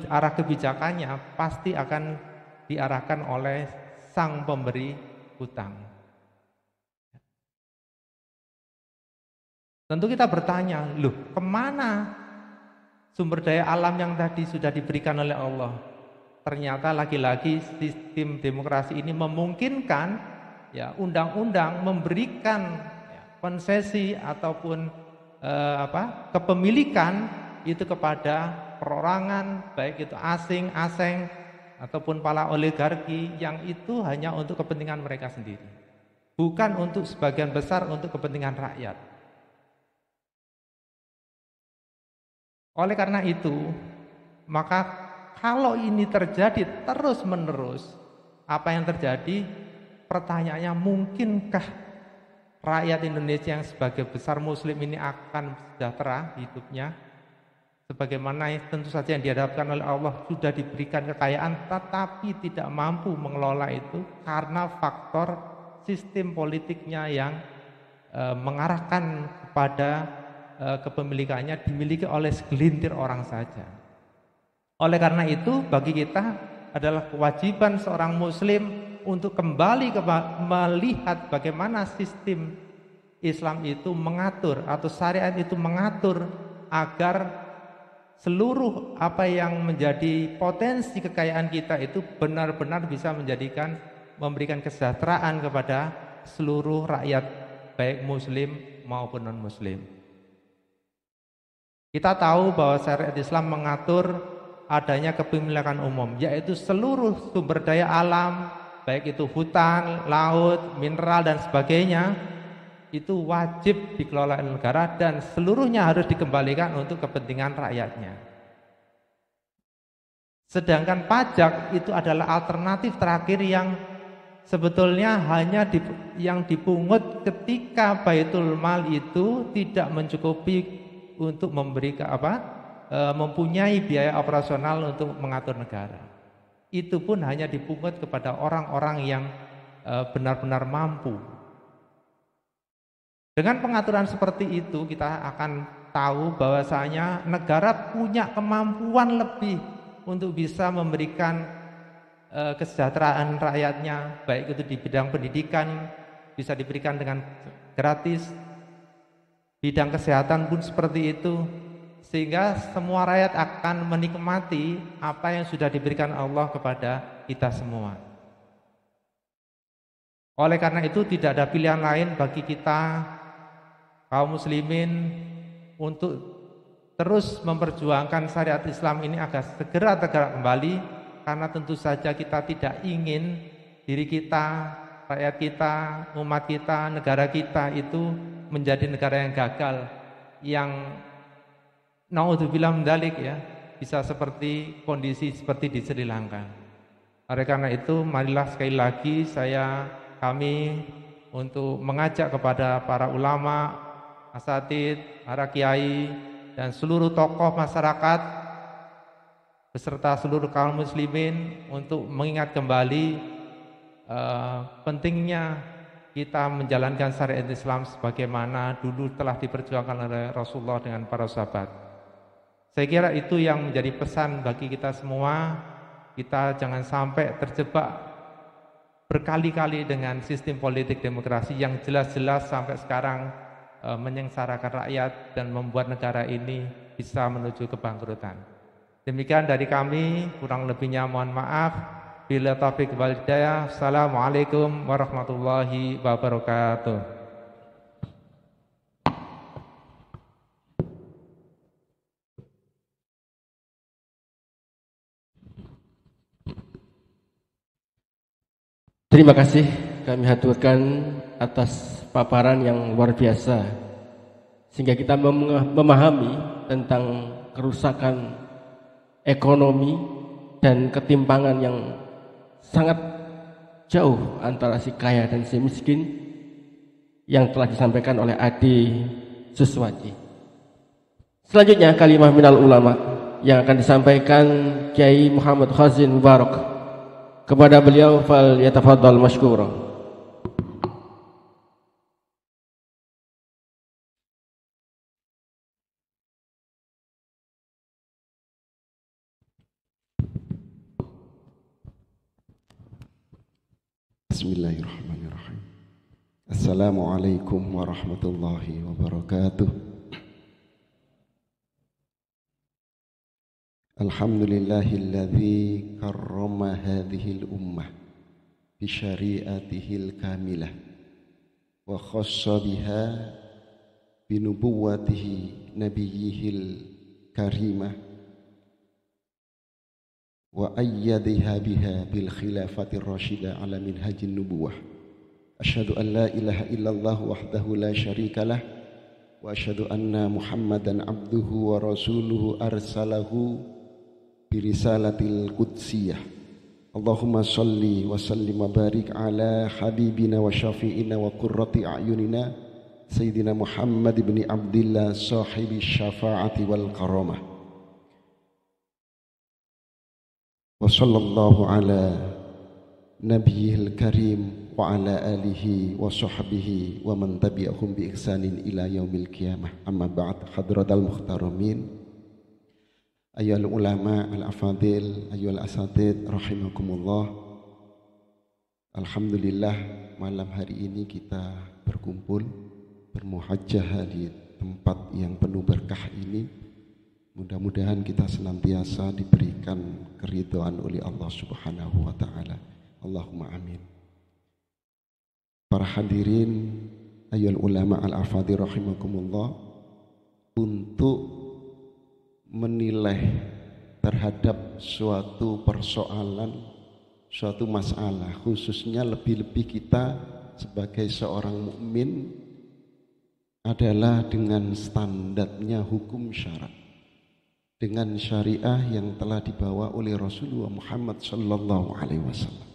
arah kebijakannya pasti akan diarahkan oleh sang pemberi hutang. Tentu kita bertanya, loh kemana sumber daya alam yang tadi sudah diberikan oleh Allah? Ternyata lagi-lagi sistem demokrasi ini memungkinkan ya undang-undang memberikan konsesi ataupun kepemilikan itu kepada perorangan, baik itu asing ataupun para oligarki, yang itu hanya untuk kepentingan mereka sendiri, bukan untuk sebagian besar untuk kepentingan rakyat. Oleh karena itu, maka kalau ini terjadi terus-menerus, apa yang terjadi? Pertanyaannya, mungkinkah rakyat Indonesia yang sebagai besar muslim ini akan sejahtera hidupnya? Sebagaimana tentu saja yang dihadapkan oleh Allah, sudah diberikan kekayaan tetapi tidak mampu mengelola itu karena faktor sistem politiknya yang mengarahkan kepada kepemilikannya dimiliki oleh segelintir orang saja. Oleh karena itu, bagi kita adalah kewajiban seorang muslim untuk kembali melihat bagaimana sistem Islam itu mengatur atau syariat itu mengatur agar seluruh apa yang menjadi potensi kekayaan kita itu benar-benar bisa memberikan kesejahteraan kepada seluruh rakyat, baik muslim maupun non-muslim. Kita tahu bahwa syariat Islam mengatur adanya kepemilikan umum, yaitu seluruh sumber daya alam, baik itu hutan, laut, mineral dan sebagainya, itu wajib dikelola oleh negara dan seluruhnya harus dikembalikan untuk kepentingan rakyatnya. Sedangkan pajak itu adalah alternatif terakhir yang sebetulnya hanya yang dipungut ketika Baitul Mal itu tidak mencukupi untuk mempunyai biaya operasional untuk mengatur negara. Itu pun hanya dipungut kepada orang-orang yang benar-benar mampu. Dengan pengaturan seperti itu, kita akan tahu bahwasanya negara punya kemampuan lebih untuk bisa memberikan kesejahteraan rakyatnya, baik itu di bidang pendidikan bisa diberikan dengan gratis, bidang kesehatan pun seperti itu, sehingga semua rakyat akan menikmati apa yang sudah diberikan Allah kepada kita semua. Oleh karena itu tidak ada pilihan lain bagi kita kaum muslimin untuk terus memperjuangkan syariat Islam ini agar segera tegak kembali, karena tentu saja kita tidak ingin diri kita, rakyat kita, umat kita, negara kita itu menjadi negara yang gagal, yang naudzubillah min dzalik ya, bisa seperti kondisi seperti di Sri Lanka. Oleh karena itu, marilah sekali lagi kami untuk mengajak kepada para ulama, asatidz, para kiai, dan seluruh tokoh masyarakat beserta seluruh kaum muslimin untuk mengingat kembali pentingnya kita menjalankan syariat Islam sebagaimana dulu telah diperjuangkan oleh Rasulullah dengan para sahabat. Saya kira itu yang menjadi pesan bagi kita semua. Kita jangan sampai terjebak berkali-kali dengan sistem politik demokrasi yang jelas-jelas sampai sekarang menyengsarakan rakyat dan membuat negara ini bisa menuju kebangkrutan. Demikian dari kami, kurang lebihnya mohon maaf. Bila taufik wal hidayah. Assalamualaikum warahmatullahi wabarakatuh. Terima kasih kami haturkan atas paparan yang luar biasa, sehingga kita memahami tentang kerusakan ekonomi dan ketimpangan yang sangat jauh antara si kaya dan si miskin yang telah disampaikan oleh Adi Suswaji. Selanjutnya kalimah minal ulama yang akan disampaikan Kiai Muhammad Khazin Mubarak. Kepada beliau fal yatafaddal mashkura. Bismillahirrahmanirrahim. Assalamualaikum warahmatullahi wabarakatuh. Alhamdulillahilladzi karrama hadhil ummah bi syari'atihil kamilah wa khassa biha bi nubuwwatihi nabiyyihil karimah wa ayyadaha biha bil khilafatir rasyidah ala minhajin nubuwah. Asyhadu an la ilaha illallah wahdahu la syarikalah wa asyhadu anna Muhammadan abduhu wa rasuluhu arsalahu birisalatil qudsiyah. Allahumma salli wa sallim wa barik ala habibina wa syafi'ina wa qurrati a'yunina Sayyidina Muhammad ibn Abdillah sahibi syafa'ati wal karamah. Wa sallallahu ala nabiyil karim wa ala alihi wa sahbihi wa man tabi'ahum bi ihsanin ila yaumil qiyamah. Amma ba'd. Hadratal muhtaramin, ayyuhal ulama al-afadil, ayyuhal asatidz rahimakumullah. Alhamdulillah, malam hari ini kita berkumpul bermuhajjah di tempat yang penuh berkah ini. Mudah-mudahan kita senantiasa diberikan keridhaan oleh Allah Subhanahu wa taala. Allahumma amin. Para hadirin, ayyuhal ulama al-afadil rahimakumullah, untuk menilai terhadap suatu persoalan, suatu masalah, khususnya lebih-lebih kita sebagai seorang mukmin adalah dengan standarnya hukum syarak, dengan syariah yang telah dibawa oleh Rasulullah Muhammad sallallahu alaihi wasallam.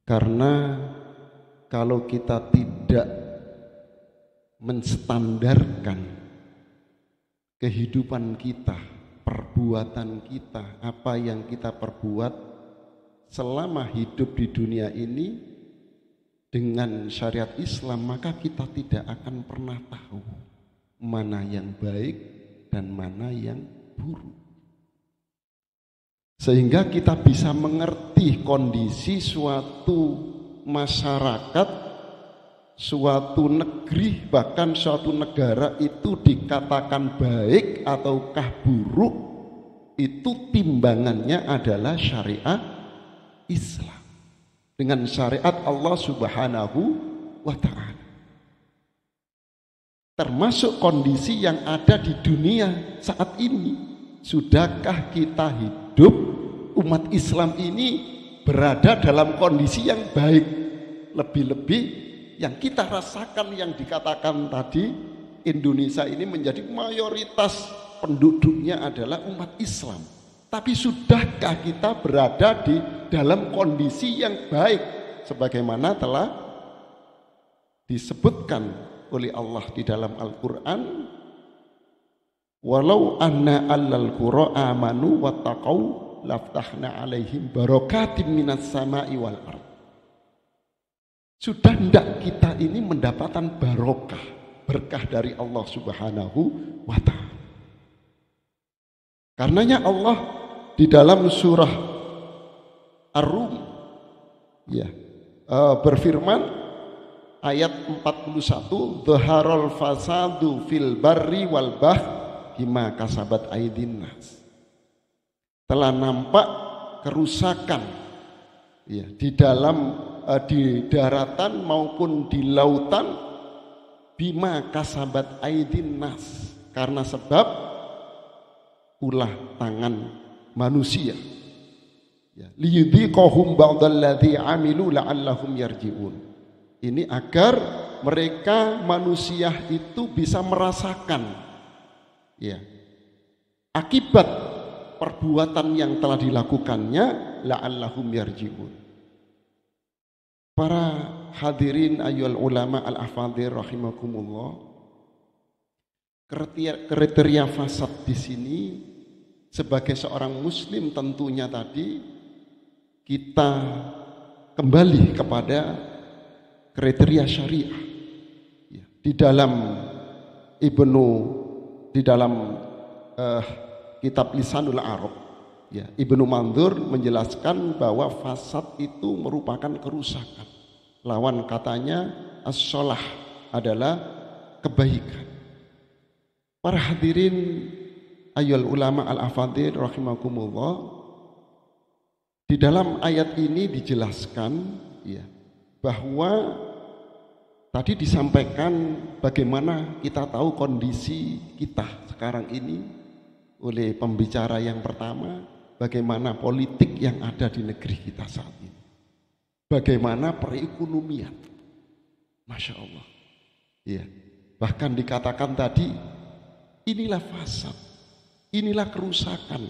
Karena kalau kita tidak menstandarkan kehidupan kita, perbuatan kita, apa yang kita perbuat selama hidup di dunia ini dengan syariat Islam, maka kita tidak akan pernah tahu mana yang baik dan mana yang buruk. Sehingga kita bisa mengerti kondisi suatu masyarakat, suatu negeri, bahkan suatu negara itu dikatakan baik ataukah buruk, itu timbangannya adalah syariat Islam dengan syariat Allah Subhanahu wa ta'ala. Termasuk kondisi yang ada di dunia saat ini. Sudahkah kita hidup, umat Islam ini berada dalam kondisi yang baik? Lebih-lebih yang kita rasakan, yang dikatakan tadi, Indonesia ini menjadi mayoritas penduduknya adalah umat Islam. Tapi sudahkah kita berada di dalam kondisi yang baik sebagaimana telah disebutkan oleh Allah di dalam Al-Qur'an, walau anna allal qura amanu wattaqau laftahna alaihim barakatim minas sama'i wal ard. Sudah hendak kita ini mendapatkan barokah, berkah dari Allah Subhanahu wa ta'ala. Karenanya Allah di dalam surah Ar-Rum berfirman ayat 41, dhaharul fasadu fil barri wal bahr bima kasabat aydin nas. Telah nampak kerusakan di dalam di daratan maupun di lautan bima kasabat aydin nas, karena sebab ulah tangan manusia. Liyudhiqahum ba'dalladzi amilu la'allahum yarji'un. Ini agar mereka manusia itu bisa merasakan akibat perbuatan yang telah dilakukannya, la'allahum yarji'un. Para hadirin ayyuhal ulama al-afadhil rahimakumullah, kriteria fasad di sini sebagai seorang muslim tentunya tadi kita kembali kepada kriteria syariah. Di dalam kitab Lisanul Arab, Ibnu Mandzur menjelaskan bahwa fasad itu merupakan kerusakan. Lawan katanya as-shalah adalah kebaikan. Para hadirin ayyuhal ulama al-afadhil rahimakumullah, di dalam ayat ini dijelaskan bahwa tadi disampaikan bagaimana kita tahu kondisi kita sekarang ini oleh pembicara yang pertama, bagaimana politik yang ada di negeri kita saat ini, bagaimana perekonomian, Masya Allah. Bahkan dikatakan tadi, inilah fasad, inilah kerusakan.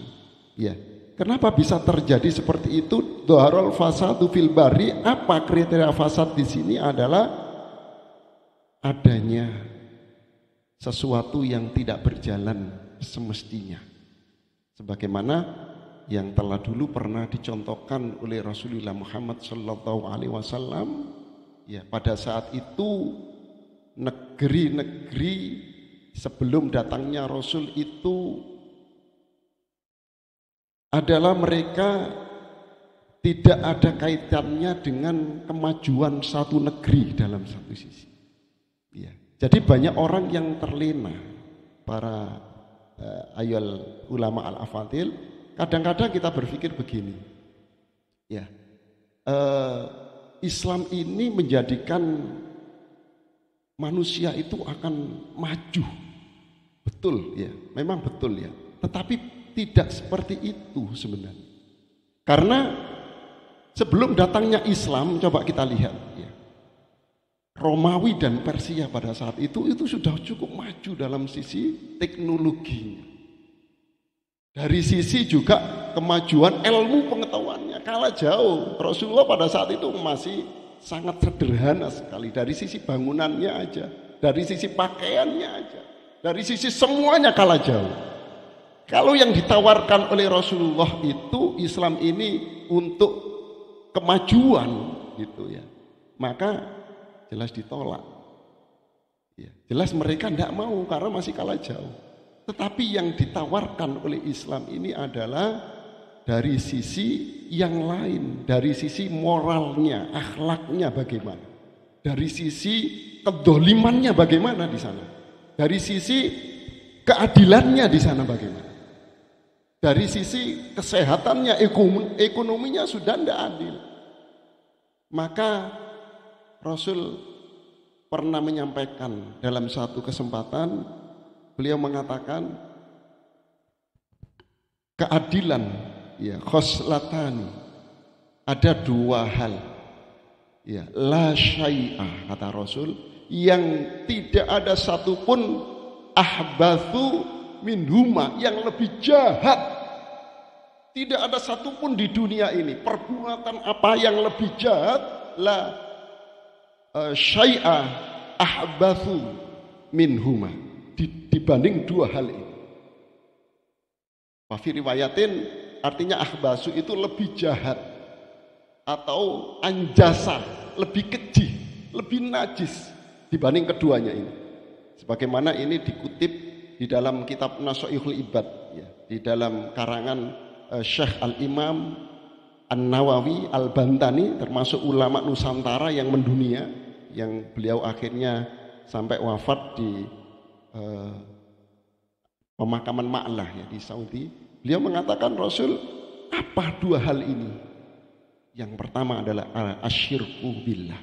Kenapa bisa terjadi seperti itu? Dhaharul fasadu fil bari. Apa kriteria fasad di sini? Adalah adanya sesuatu yang tidak berjalan semestinya, sebagaimana yang telah dulu pernah dicontohkan oleh Rasulullah Muhammad sallallahu alaihi wasallam. Pada saat itu negeri-negeri sebelum datangnya Rasul itu adalah mereka tidak ada kaitannya dengan kemajuan satu negeri dalam satu sisi. Jadi banyak orang yang terlena. Para ayyuhal ulama al-afadhil, kadang-kadang kita berpikir begini, Islam ini menjadikan manusia itu akan maju, betul memang betul tetapi tidak seperti itu sebenarnya. Karena sebelum datangnya Islam, coba kita lihat Romawi dan Persia pada saat itu sudah cukup maju dalam sisi teknologinya. Dari sisi juga kemajuan ilmu pengetahuannya kalah jauh. Rasulullah pada saat itu masih sangat sederhana sekali, dari sisi bangunannya aja, dari sisi pakaiannya aja, dari sisi semuanya kalah jauh. Kalau yang ditawarkan oleh Rasulullah itu Islam ini untuk kemajuan maka jelas ditolak. Jelas mereka tidak mau karena masih kalah jauh. Tetapi yang ditawarkan oleh Islam ini adalah dari sisi yang lain, dari sisi moralnya, akhlaknya bagaimana, dari sisi kedolimannya bagaimana di sana, dari sisi keadilannya di sana bagaimana, dari sisi kesehatannya, ekonominya sudah tidak adil. Maka Rasul pernah menyampaikan dalam satu kesempatan, beliau mengatakan keadilan khoslatani, ada dua hal la syai'ah, kata Rasul, yang tidak ada satupun ahbathu minhuma, yang lebih jahat. Tidak ada satupun di dunia ini perbuatan apa yang lebih jahat, la syai'a ahbathu minhuma, dibanding dua hal ini. Wa fi riwayatin, artinya ahbasu itu lebih jahat atau anjasa, lebih keji, lebih najis dibanding keduanya ini. Sebagaimana ini dikutip di dalam kitab Nasha'ihul Ibad, ya, di dalam karangan Syekh Al-Imam An-Nawawi Al-Bantani, termasuk ulama Nusantara yang mendunia, yang beliau akhirnya sampai wafat di pemakaman Ma'lah, ya, di Saudi. Beliau mengatakan, Rasul, apa dua hal ini? Yang pertama adalah asyirku billah,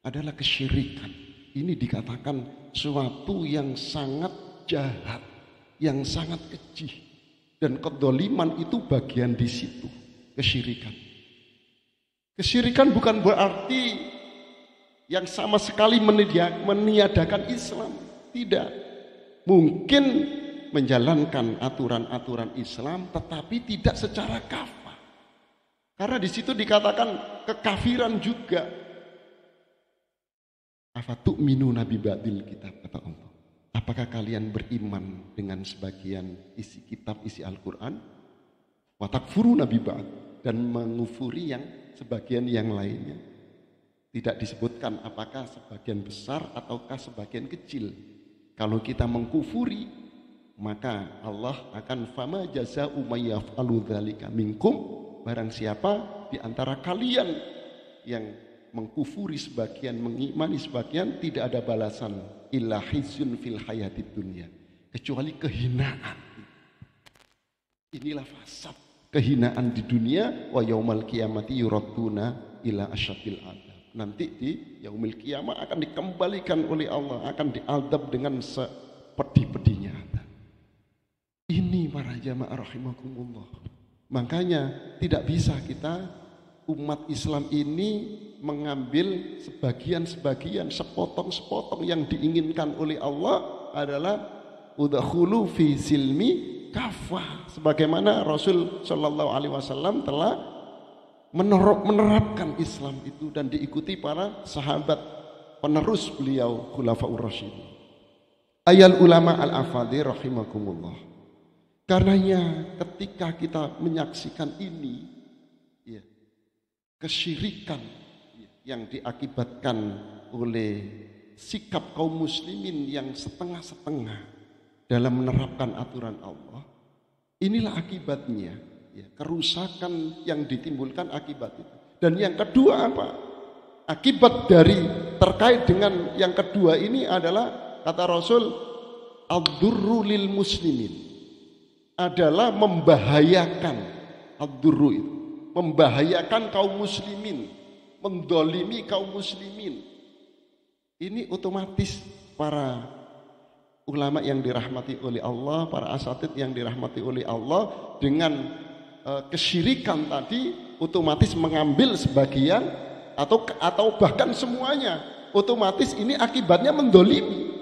adalah kesyirikan. Ini dikatakan suatu yang sangat jahat, yang sangat keji, dan kedoliman itu bagian di situ, kesyirikan. Kesyirikan bukan berarti yang sama sekali meniadakan Islam, tidak. Mungkin menjalankan aturan-aturan Islam, tetapi tidak secara kafah. Karena di situ dikatakan kekafiran juga. Afatu'minuna bibadil kitab, kata Allah. Apakah kalian beriman dengan sebagian isi kitab, isi Al-Quran? Wa takfuruna bibad, dan mengufuri yang sebagian yang lainnya. Tidak disebutkan apakah sebagian besar ataukah sebagian kecil. Kalau kita mengkufuri, maka Allah akan fama jaza'u may yaf'alu dzalika minkum, barang siapa di antara kalian yang mengkufuri sebagian, mengimani sebagian, tidak ada balasan illa khizyun fil hayatid dunya, kecuali kehinaan. Inilah fasad, kehinaan di dunia. Wa yaumal qiyamati yuradduna ila asyadil adab. Nanti di yaumil qiyamah akan dikembalikan oleh Allah, akan diadab dengan sepedih-pedihnya. Ini para jamaah rahimakumullah. Makanya tidak bisa kita umat Islam ini mengambil sebagian-sebagian, sepotong-sepotong. Yang diinginkan oleh Allah adalah udkhulu fi silmi kafah, sebagaimana Rasul Shallallahu Alaihi Wasallam telah menerapkan Islam itu dan diikuti para sahabat penerus beliau khulafaur rasyidin. Ayal ulama al-afadhi rahimakumullah. Karenanya ketika kita menyaksikan ini, ya, kesyirikan yang diakibatkan oleh sikap kaum muslimin yang setengah-setengah dalam menerapkan aturan Allah, inilah akibatnya, ya, kerusakan yang ditimbulkan akibat itu. Dan yang kedua apa? Akibat dari terkait dengan yang kedua ini adalah, kata Rasul, ad-durru lil muslimin, adalah membahayakan, ad-durru itu membahayakan kaum muslimin, mendolimi kaum muslimin. Ini otomatis para ulama yang dirahmati oleh Allah, para asatid yang dirahmati oleh Allah, dengan kesyirikan tadi otomatis mengambil sebagian atau bahkan semuanya. Otomatis ini akibatnya mendolimi.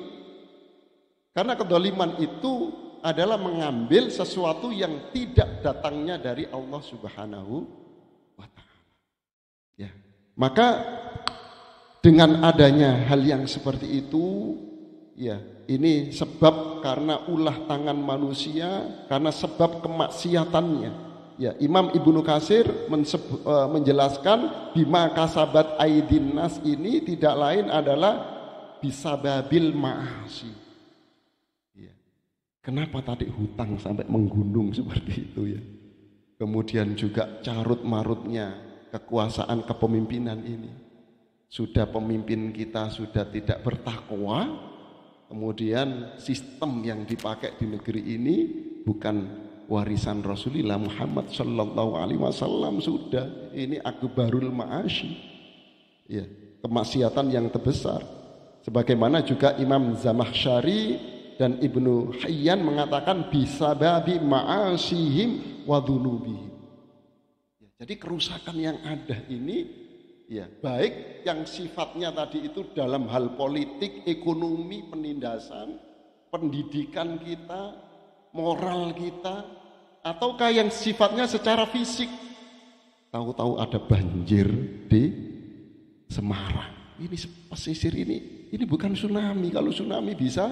Karena kedoliman itu adalah mengambil sesuatu yang tidak datangnya dari Allah Subhanahu wa ta'ala. Ya. Maka dengan adanya hal yang seperti itu, ya, ini sebab karena ulah tangan manusia, karena sebab kemaksiatannya. Ya, Imam Ibnu Katsir menjelaskan bima kasabat aidin nas ini tidak lain adalah bisababil ma'asi. Kenapa tadi hutang sampai menggunung seperti itu, ya? Kemudian juga carut marutnya kekuasaan kepemimpinan ini. Sudah pemimpin kita sudah tidak bertakwa, kemudian sistem yang dipakai di negeri ini bukan warisan Rasulullah Muhammad Sallallahu Alaihi Wasallam. Sudah, ini akbarul ma'asyi, ya, kemaksiatan yang terbesar. Sebagaimana juga Imam Zamakhsyari dan Ibnu Hayyan mengatakan bisababi ma'asihim wa dzunubihim. Ya, jadi kerusakan yang ada ini, ya, baik yang sifatnya tadi itu dalam hal politik, ekonomi, penindasan, pendidikan kita, moral kita, ataukah yang sifatnya secara fisik? Tahu-tahu ada banjir di Semarang. Ini pesisir ini bukan tsunami. Kalau tsunami bisa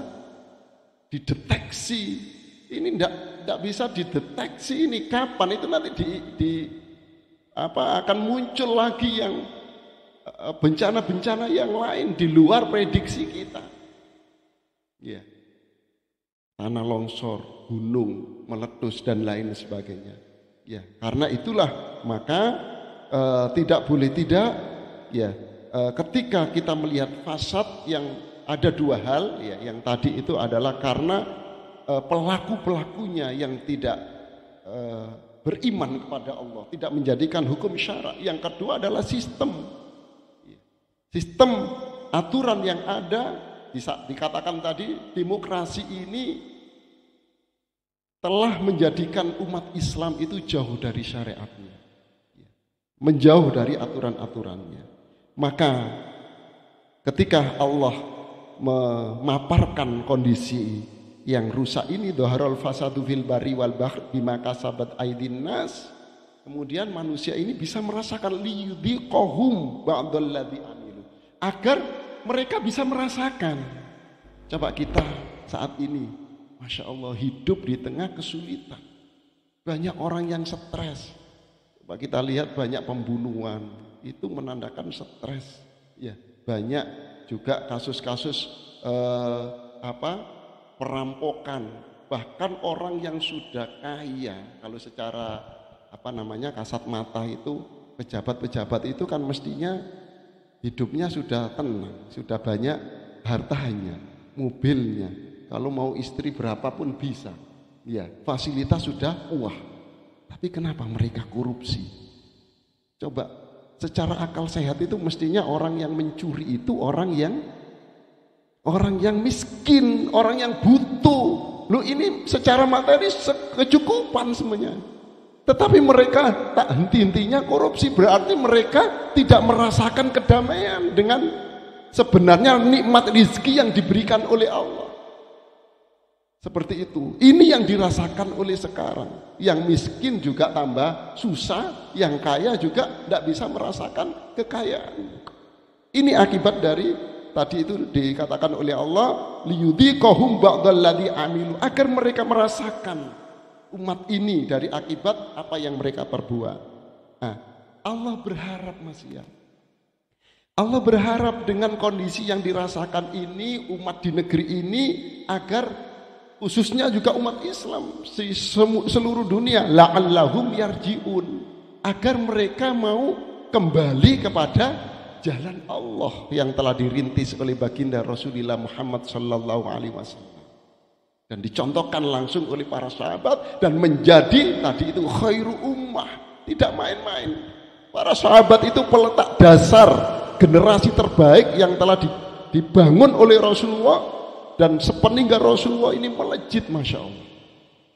dideteksi. Ini enggak bisa dideteksi. Ini kapan? Itu nanti akan muncul lagi yang bencana-bencana yang lain di luar prediksi kita. Ya. Tanah longsor, gunung meletus dan lain sebagainya. Ya, karena itulah maka tidak boleh tidak ya ketika kita melihat fasad yang ada dua hal ya, yang tadi itu adalah karena pelaku-pelakunya yang tidak beriman kepada Allah, tidak menjadikan hukum syara. Yang kedua adalah sistem aturan yang ada. Dikatakan tadi demokrasi ini telah menjadikan umat Islam itu jauh dari syariatnya, menjauh dari aturan-aturannya. Maka ketika Allah memaparkan kondisi yang rusak ini, dhaharul fasadu fil barri wal bahr bima kasabat aydin nas, kemudian manusia ini bisa merasakan liyudhiqahum ba'dalladzi amilu, agar mereka bisa merasakan. Coba kita saat ini, Masya Allah, hidup di tengah kesulitan. Banyak orang yang stres. Coba kita lihat banyak pembunuhan, itu menandakan stres. Ya, banyak juga kasus-kasus perampokan. Bahkan orang yang sudah kaya, kalau secara kasat mata itu pejabat-pejabat itu kan mestinya hidupnya sudah tenang, sudah banyak hartanya, mobilnya. Kalau mau istri berapapun bisa. Ya, fasilitas sudah wah. Tapi kenapa mereka korupsi? Coba secara akal sehat itu mestinya orang yang mencuri itu orang yang miskin, orang yang butuh. Loh, ini secara materi kecukupan semuanya. Tetapi mereka tak henti-hentinya korupsi, berarti mereka tidak merasakan kedamaian dengan sebenarnya nikmat rezeki yang diberikan oleh Allah. Seperti itu. Ini yang dirasakan oleh sekarang. Yang miskin juga tambah susah, yang kaya juga tidak bisa merasakan kekayaan. Ini akibat dari tadi itu dikatakan oleh Allah, liyudhiqahum ba'dalladzi amilu, agar mereka merasakan umat ini dari akibat apa yang mereka perbuat. Nah, Allah berharap ya. Allah berharap dengan kondisi yang dirasakan ini umat di negeri ini, agar khususnya juga umat Islam seluruh dunia, la'allahum yarji'un, agar mereka mau kembali kepada jalan Allah yang telah dirintis oleh baginda Rasulullah Muhammad sallallahu alaihi wasallam. Dan dicontohkan langsung oleh para sahabat dan menjadi tadi itu khairu ummah, tidak main-main. Para sahabat itu peletak dasar generasi terbaik yang telah dibangun oleh Rasulullah, dan sepeninggal Rasulullah ini melejit Masya Allah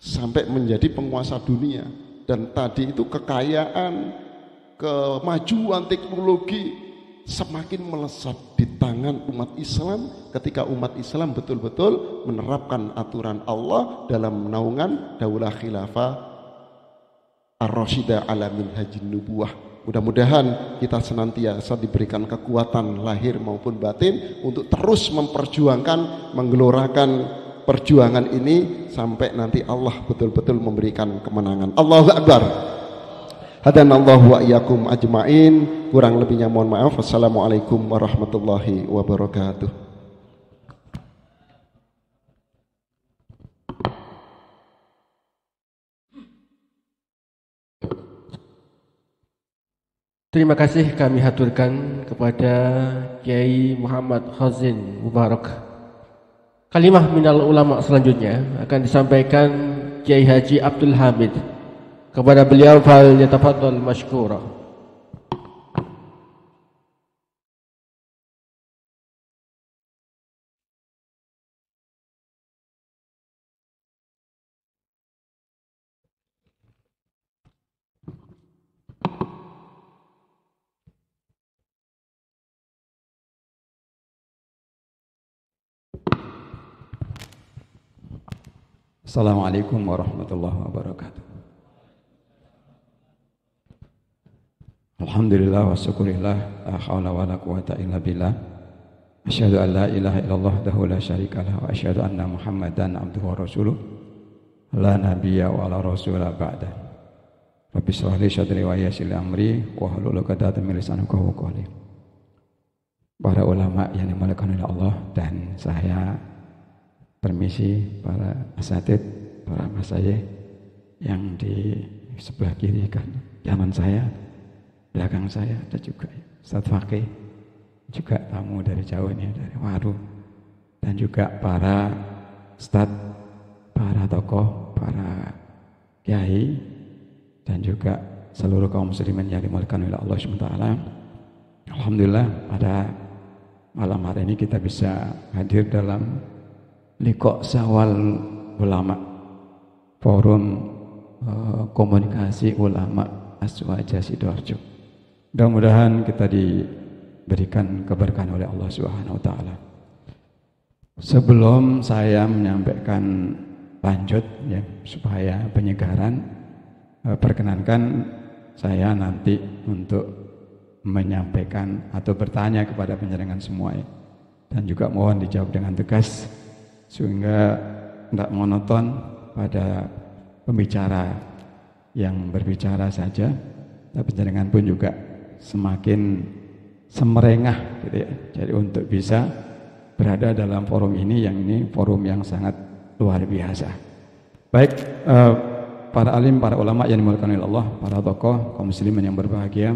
sampai menjadi penguasa dunia. Dan tadi itu kekayaan, kemajuan teknologi semakin melesat di tangan umat Islam ketika umat Islam betul-betul menerapkan aturan Allah dalam naungan Daulah Khilafah Ar-Rasyidah ala minhajin nubuwah. Mudah-mudahan kita senantiasa diberikan kekuatan lahir maupun batin untuk terus memperjuangkan, menggelorakan perjuangan ini sampai nanti Allah betul-betul memberikan kemenangan. Allahu Akbar. Hadanallahu wa iyyakum ajmain. Kurang lebihnya mohon maaf. Wassalamualaikum warahmatullahi wabarakatuh. Terima kasih kami haturkan kepada Kiai Muhammad Khazin Mubarak. Kalimah minal ulama selanjutnya akan disampaikan Kiai Haji Abdul Hamid. Kepada beliau fal yatafaddal mashkura. Assalamualaikum warahmatullahi wabarakatuh. Alhamdulillah wa syukurillah, la haula wa la quwata illa billah. Asyhadu an la ilaha illallah wahdahu la syarikalah wa asyhadu anna Muhammadan abduhu wa rasuluh. La nabiyya wa la rasula ba'da. Rabbi shrah li sadri wa yassir li amri wa hlul 'uqdatam min lisani yafqahu qawli. Para ulama yang dimuliakan oleh Allah dan saya permisi para asatid, para masyayikh yang di sebelah kiri kanan saya, belakang saya ada juga Ustaz Fakih, juga tamu dari jauh ini dari Waru, dan juga para ustaz, para tokoh, para kiai, dan juga seluruh kaum muslimin yang dimuliakan oleh Allah SWT. Alhamdulillah pada malam hari ini kita bisa hadir dalam Liqa Syawal Ulama, forum komunikasi ulama Aswaja Sidoarjo. Mudah-mudahan kita diberikan keberkahan oleh Allah Subhanahu wa taala. Sebelum saya menyampaikan lanjut ya, supaya penyegaran, perkenankan saya nanti untuk menyampaikan atau bertanya kepada penyelenggara semua ya. Dan juga mohon dijawab dengan tegas sehingga tidak monoton pada pembicara yang berbicara saja, tapi penyelenggara pun juga semakin semerengah gitu ya. Jadi untuk bisa berada dalam forum ini forum yang sangat luar biasa. Baik, para alim, para ulama yang dimuliakan oleh Allah, para tokoh kaum muslimin yang berbahagia,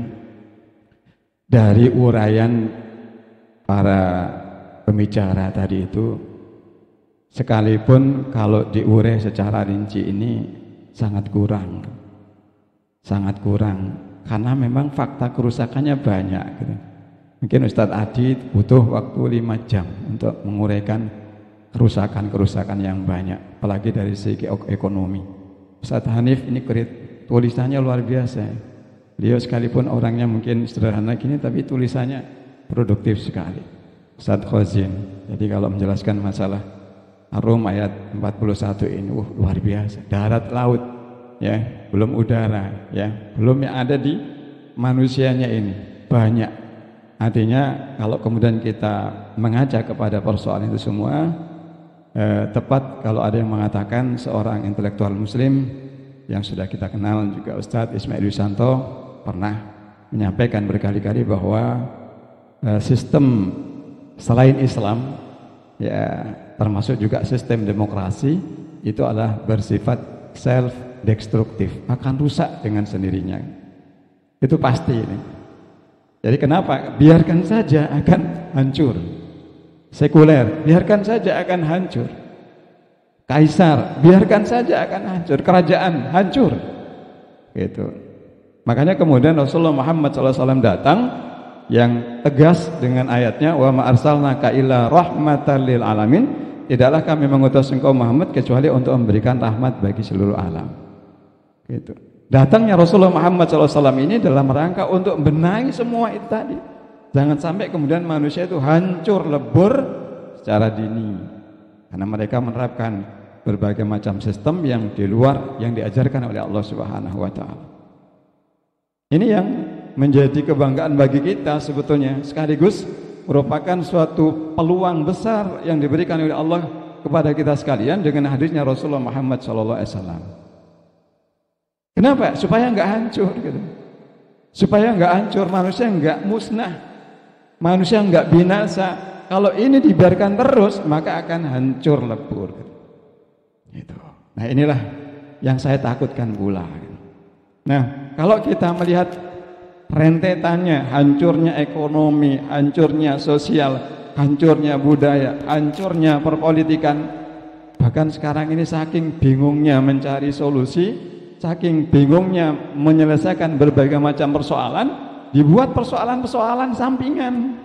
dari uraian para pembicara tadi itu, sekalipun kalau diurai secara rinci ini sangat kurang karena memang fakta kerusakannya banyak gitu. Mungkin Ustadz Adi butuh waktu 5 jam untuk menguraikan kerusakan yang banyak, apalagi dari segi ekonomi. Ustadz Hanif ini tulisannya luar biasa. Beliau sekalipun orangnya mungkin sederhana gini, tapi tulisannya produktif sekali. Ustadz Khazin, jadi kalau menjelaskan masalah Ar-Rum ayat 41 ini luar biasa. Darat, laut, ya, belum udara, ya, belum yang ada di manusianya ini banyak. Artinya kalau kemudian kita mengajak kepada persoalan itu semua, tepat kalau ada yang mengatakan seorang intelektual muslim yang sudah kita kenal juga, Ustadz Ismail Yusanto, pernah menyampaikan berkali-kali bahwa sistem selain Islam, ya termasuk juga sistem demokrasi, itu adalah bersifat self-destruktif, akan rusak dengan sendirinya. Itu pasti ini. Jadi kenapa? Biarkan saja akan hancur. Sekuler, biarkan saja akan hancur. Kaisar, biarkan saja akan hancur. Kerajaan hancur. Gitu. Makanya kemudian Rasulullah Muhammad SAW datang yang tegas dengan ayatnya, wa ma arsalnaka illa rahmatan lil alamin. Tidaklah kami mengutus engkau Muhammad kecuali untuk memberikan rahmat bagi seluruh alam. Gitu. Datangnya Rasulullah Muhammad SAW ini dalam rangka untuk membenahi semua itu tadi. Jangan sampai kemudian manusia itu hancur lebur secara dini, karena mereka menerapkan berbagai macam sistem yang di luar yang diajarkan oleh Allah Subhanahu wa taala. Ini yang menjadi kebanggaan bagi kita sebetulnya, sekaligus merupakan suatu peluang besar yang diberikan oleh Allah kepada kita sekalian dengan hadirnya Rasulullah Muhammad SAW. Kenapa? Supaya enggak hancur gitu. Supaya enggak hancur, manusia enggak musnah, manusia enggak binasa. Kalau ini dibiarkan terus, maka akan hancur lebur gitu. Nah inilah yang saya takutkan pula. Nah kalau kita melihat rentetannya, hancurnya ekonomi, hancurnya sosial, hancurnya budaya, hancurnya perpolitikan, bahkan sekarang ini saking bingungnya mencari solusi, saking bingungnya menyelesaikan berbagai macam persoalan, dibuat persoalan-persoalan sampingan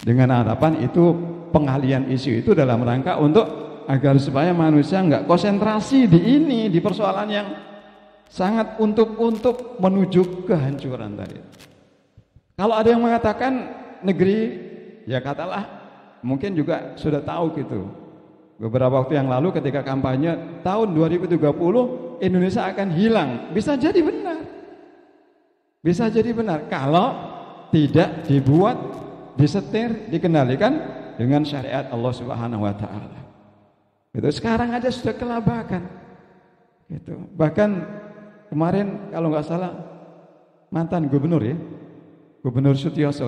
dengan harapan itu pengalian isu itu dalam rangka untuk agar supaya manusia enggak konsentrasi di persoalan yang sangat untuk menuju kehancuran tadi. Kalau ada yang mengatakan negeri, ya katalah mungkin juga sudah tahu gitu, Beberapa waktu yang lalu ketika kampanye tahun 2030 Indonesia akan hilang. Bisa jadi benar. Bisa jadi benar kalau tidak dibuat, disetir, dikendalikan dengan syariat Allah Subhanahu wa taala. Itu sekarang aja sudah kelabakan. Gitu. Bahkan kemarin kalau nggak salah mantan gubernur ya, Gubernur Sutioso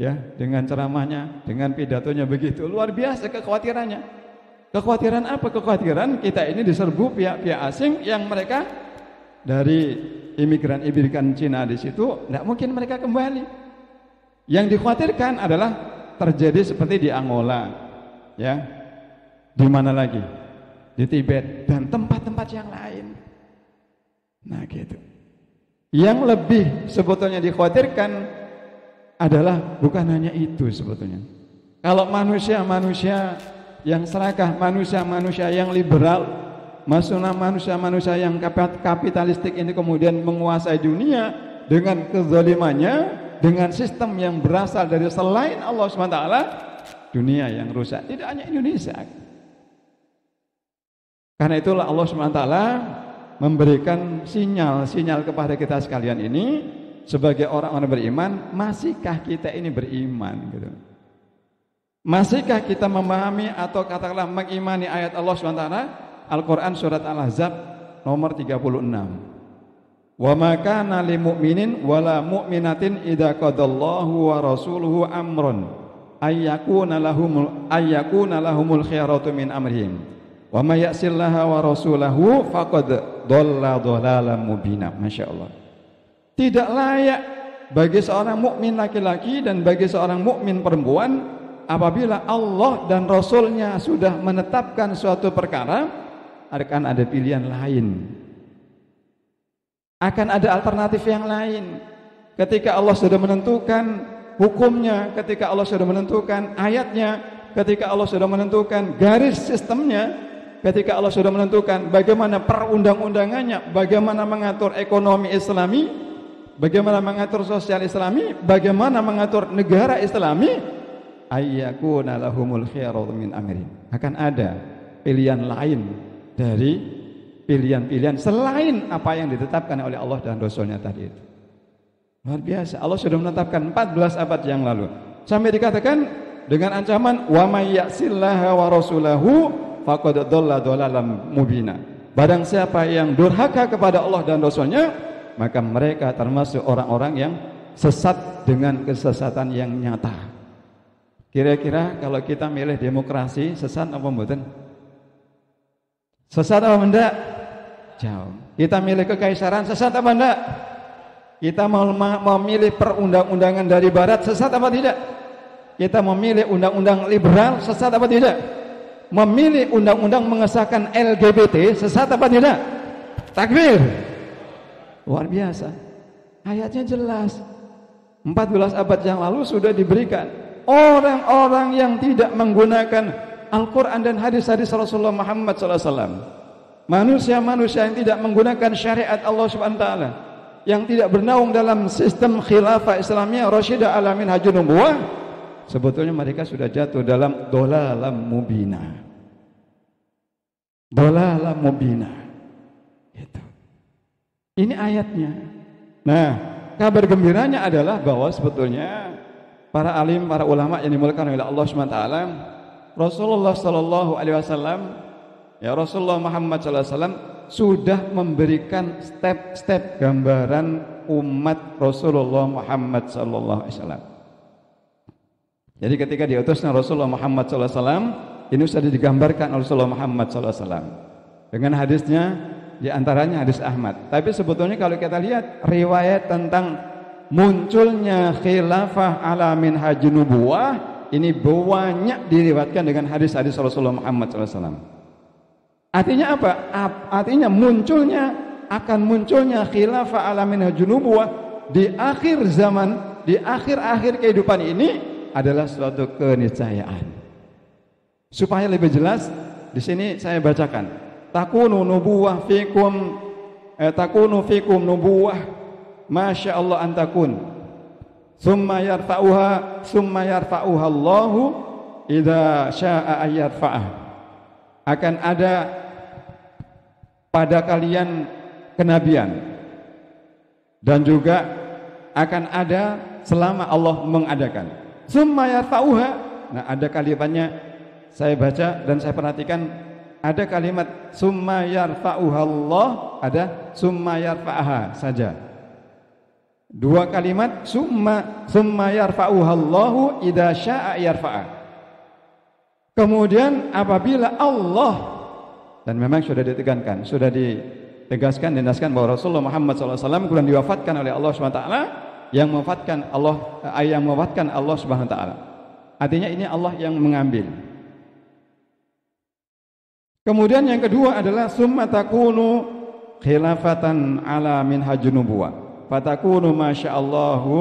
ya, dengan ceramahnya, dengan pidatonya begitu luar biasa kekhawatirannya. Kekhawatiran apa? Kekhawatiran kita ini diserbu pihak-pihak asing yang mereka dari imigran Cina di situ, tidak mungkin mereka kembali. Yang dikhawatirkan adalah terjadi seperti di Angola, ya, di mana lagi, di Tibet dan tempat-tempat yang lain. Nah gitu. Yang lebih sebetulnya dikhawatirkan adalah bukan hanya itu sebetulnya. Kalau manusia-manusia yang serakah, manusia-manusia yang liberal, manusia-manusia yang kapitalistik ini kemudian menguasai dunia dengan kezalimannya, dengan sistem yang berasal dari selain Allah SWT, dunia yang rusak. Tidak hanya Indonesia. Karena itulah Allah SWT memberikan sinyal-sinyal kepada kita sekalian ini sebagai orang-orang beriman. Masihkah kita ini beriman gitu? Masihkah kita memahami atau katakanlah mengimani ayat Allah SWT? Al-Quran surat Al-Ahzab nomor 36. Wa ma kana lil mu'minin wala mu'minatin idza qadallahu wa rasuluhu amrun ayyakuna lahumul khiyaratu min amrihim wa may ya'sillaha wa rasulahu faqad dhalla dhalalan mubina. Masyaallah. Tidak layak bagi seorang mukmin laki-laki dan bagi seorang mukmin perempuan apabila Allah dan Rasulnya sudah menetapkan suatu perkara, akan ada pilihan lain, akan ada alternatif yang lain. Ketika Allah sudah menentukan hukumnya, ketika Allah sudah menentukan ayatnya, ketika Allah sudah menentukan garis sistemnya, ketika Allah sudah menentukan bagaimana perundang-undangannya, bagaimana mengatur ekonomi Islami, bagaimana mengatur sosial Islami, bagaimana mengatur negara Islami, ayyakuna lahumul khiyaratu min amrihim. Akan ada pilihan lain dari pilihan-pilihan selain apa yang ditetapkan oleh Allah dan Rasulnya tadi itu. Luar biasa. Allah sudah menetapkan 14 abad yang lalu. Sampai dikatakan dengan ancaman wa may ya'sillaha wa rasulahu faqad dhalla dhalalan mubina. Barang siapa yang durhaka kepada Allah dan Rasulnya, maka mereka termasuk orang-orang yang sesat dengan kesesatan yang nyata. Kira-kira kalau kita milih demokrasi, sesat apa mboten? Sesat apa enggak? Jauh. Kita milih kekaisaran, sesat apa enggak? Kita mau memilih perundang-undangan dari barat, sesat apa tidak? Kita memilih undang-undang liberal, sesat apa tidak? Memilih undang-undang mengesahkan LGBT, sesat apa tidak? Takbir. Luar biasa. Ayatnya jelas. 14 abad yang lalu sudah diberikan. Orang-orang yang tidak menggunakan Al-Quran dan hadis-hadis Rasulullah Muhammad SAW, manusia-manusia yang tidak menggunakan syariat Allah SWT, yang tidak bernaung dalam sistem khilafah Islamiyah Rasyidah ala minhajun nubuwah, sebetulnya mereka sudah jatuh dalam dhalalan mubina. Dhalalan mubina. Gitu. Ini ayatnya. Nah, kabar gembiranya adalah bahwa sebetulnya para alim, para ulama yang dimuliakan oleh Allah SWT, Rasulullah Sallallahu Alaihi Wasallam, ya Rasulullah Muhammad Sallallahu Alaihi Wasallam sudah memberikan step-step gambaran umat Rasulullah Muhammad Sallallahu Alaihi Wasallam. Jadi ketika diutusnya Rasulullah Muhammad Sallallahu Alaihi Wasallam, ini sudah digambarkan oleh Rasulullah Muhammad Sallallahu Alaihi Wasallam dengan hadisnya, diantaranya hadis Ahmad. Tapi sebetulnya kalau kita lihat riwayat tentang munculnya khilafah ala minhajun nubuwah, ini banyak diriwayatkan dengan hadis-hadis Rasulullah Muhammad SAW. Artinya apa? Artinya akan munculnya khilafah ala minhajun nubuwah di akhir zaman, di akhir-akhir kehidupan ini adalah suatu keniscayaan. Supaya lebih jelas, di sini saya bacakan. Takunu nubuwah fikum, takunu fikum nubuwah, masya Allah antakun. Summa yarfa'uha Allahu idza syaa'a ayyarfa'ah. akan ada pada kalian kenabian, dan juga akan ada selama Allah mengadakan. Summa yarfa'uha. Nah, ada kalimatnya saya baca dan saya perhatikan, ada kalimat summa yarfa'uha Allah, ada summa yarfa'aha saja. Dua kalimat summa yarfa'uha Allahu idza syaa yarfa'ah. Kemudian apabila Allah, dan memang sudah ditekankan, sudah ditegaskan, dinaskan bahwa Rasulullah Muhammad SAW kemudian diwafatkan oleh Allah SWT, yang mewafatkan Allah Subhanahu wa taala. Artinya ini Allah yang mengambil. Kemudian yang kedua adalah summa takunu khilafatan ala minhajun nubuwah. Fatakunu masyaallahu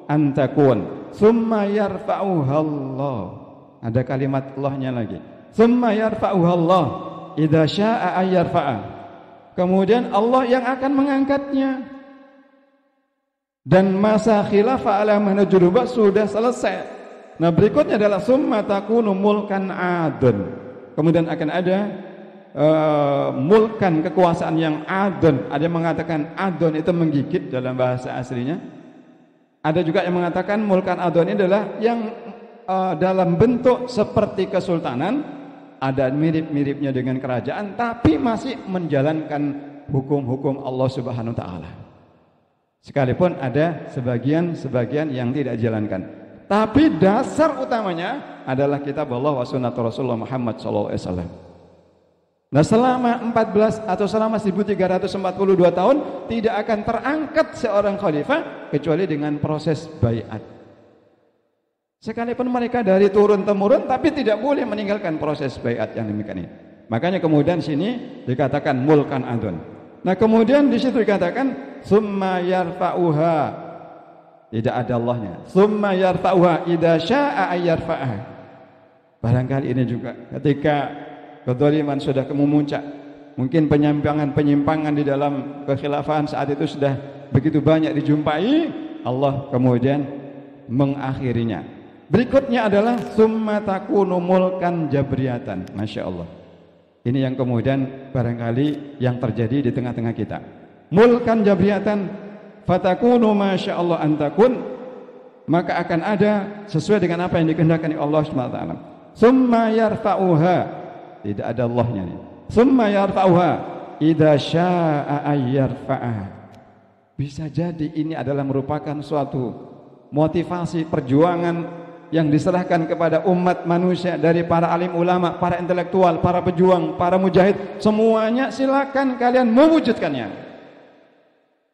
an takun. Summa yarfa'uha Allah. Ada kalimat Allahnya lagi. Summa yarfa'uha Allah idza syaa'a ayyarfa'a. Kemudian Allah yang akan mengangkatnya. Dan masa khilafah ala manhajul nubuwah sudah selesai. Nah, berikutnya adalah summa takunu mulkan adun. Kemudian akan ada mulkan, kekuasaan yang adun. Ada yang mengatakan adun itu menggigit dalam bahasa aslinya. Ada juga yang mengatakan mulkan adun ini adalah yang dalam bentuk seperti kesultanan, ada mirip-miripnya dengan kerajaan, tapi masih menjalankan hukum-hukum Allah Subhanahu wa taala. Sekalipun ada sebagian yang tidak dijalankan. Tapi dasar utamanya adalah kitab Allah wa sunnah Rasulullah Muhammad SAW. Nah, selama 14 atau selama 1342 tahun tidak akan terangkat seorang khalifah kecuali dengan proses baiat. Sekalipun mereka dari turun temurun, tapi tidak boleh meninggalkan proses baiat yang demikian ini. Makanya kemudian sini dikatakan mulkan adun. Nah, kemudian di situ dikatakan summa yarfa'uha, tidak ada Allahnya. Summa yarfa'uha idza syaa'a ayyarfa'ah. Barangkali ini juga ketika kezaliman sudah memuncak, mungkin penyimpangan di dalam kekhilafahan saat itu sudah begitu banyak dijumpai, Allah kemudian mengakhirinya. Berikutnya adalah summa takunu mulkan jabriyatan. Masya Allah. Ini yang kemudian barangkali yang terjadi di tengah-tengah kita. Mulkan jabriyatan fatakunu masya Allah antakun, maka akan ada sesuai dengan apa yang dikehendaki Allah SWT. Summa yarfa'uha, tidak ada Allahnya nih. Summa yarfa'uha idza syaa'a ayyarfa'ah. Bisa jadi ini adalah merupakan suatu motivasi perjuangan yang diserahkan kepada umat manusia dari para alim ulama, para intelektual, para pejuang, para mujahid, semuanya silakan kalian mewujudkannya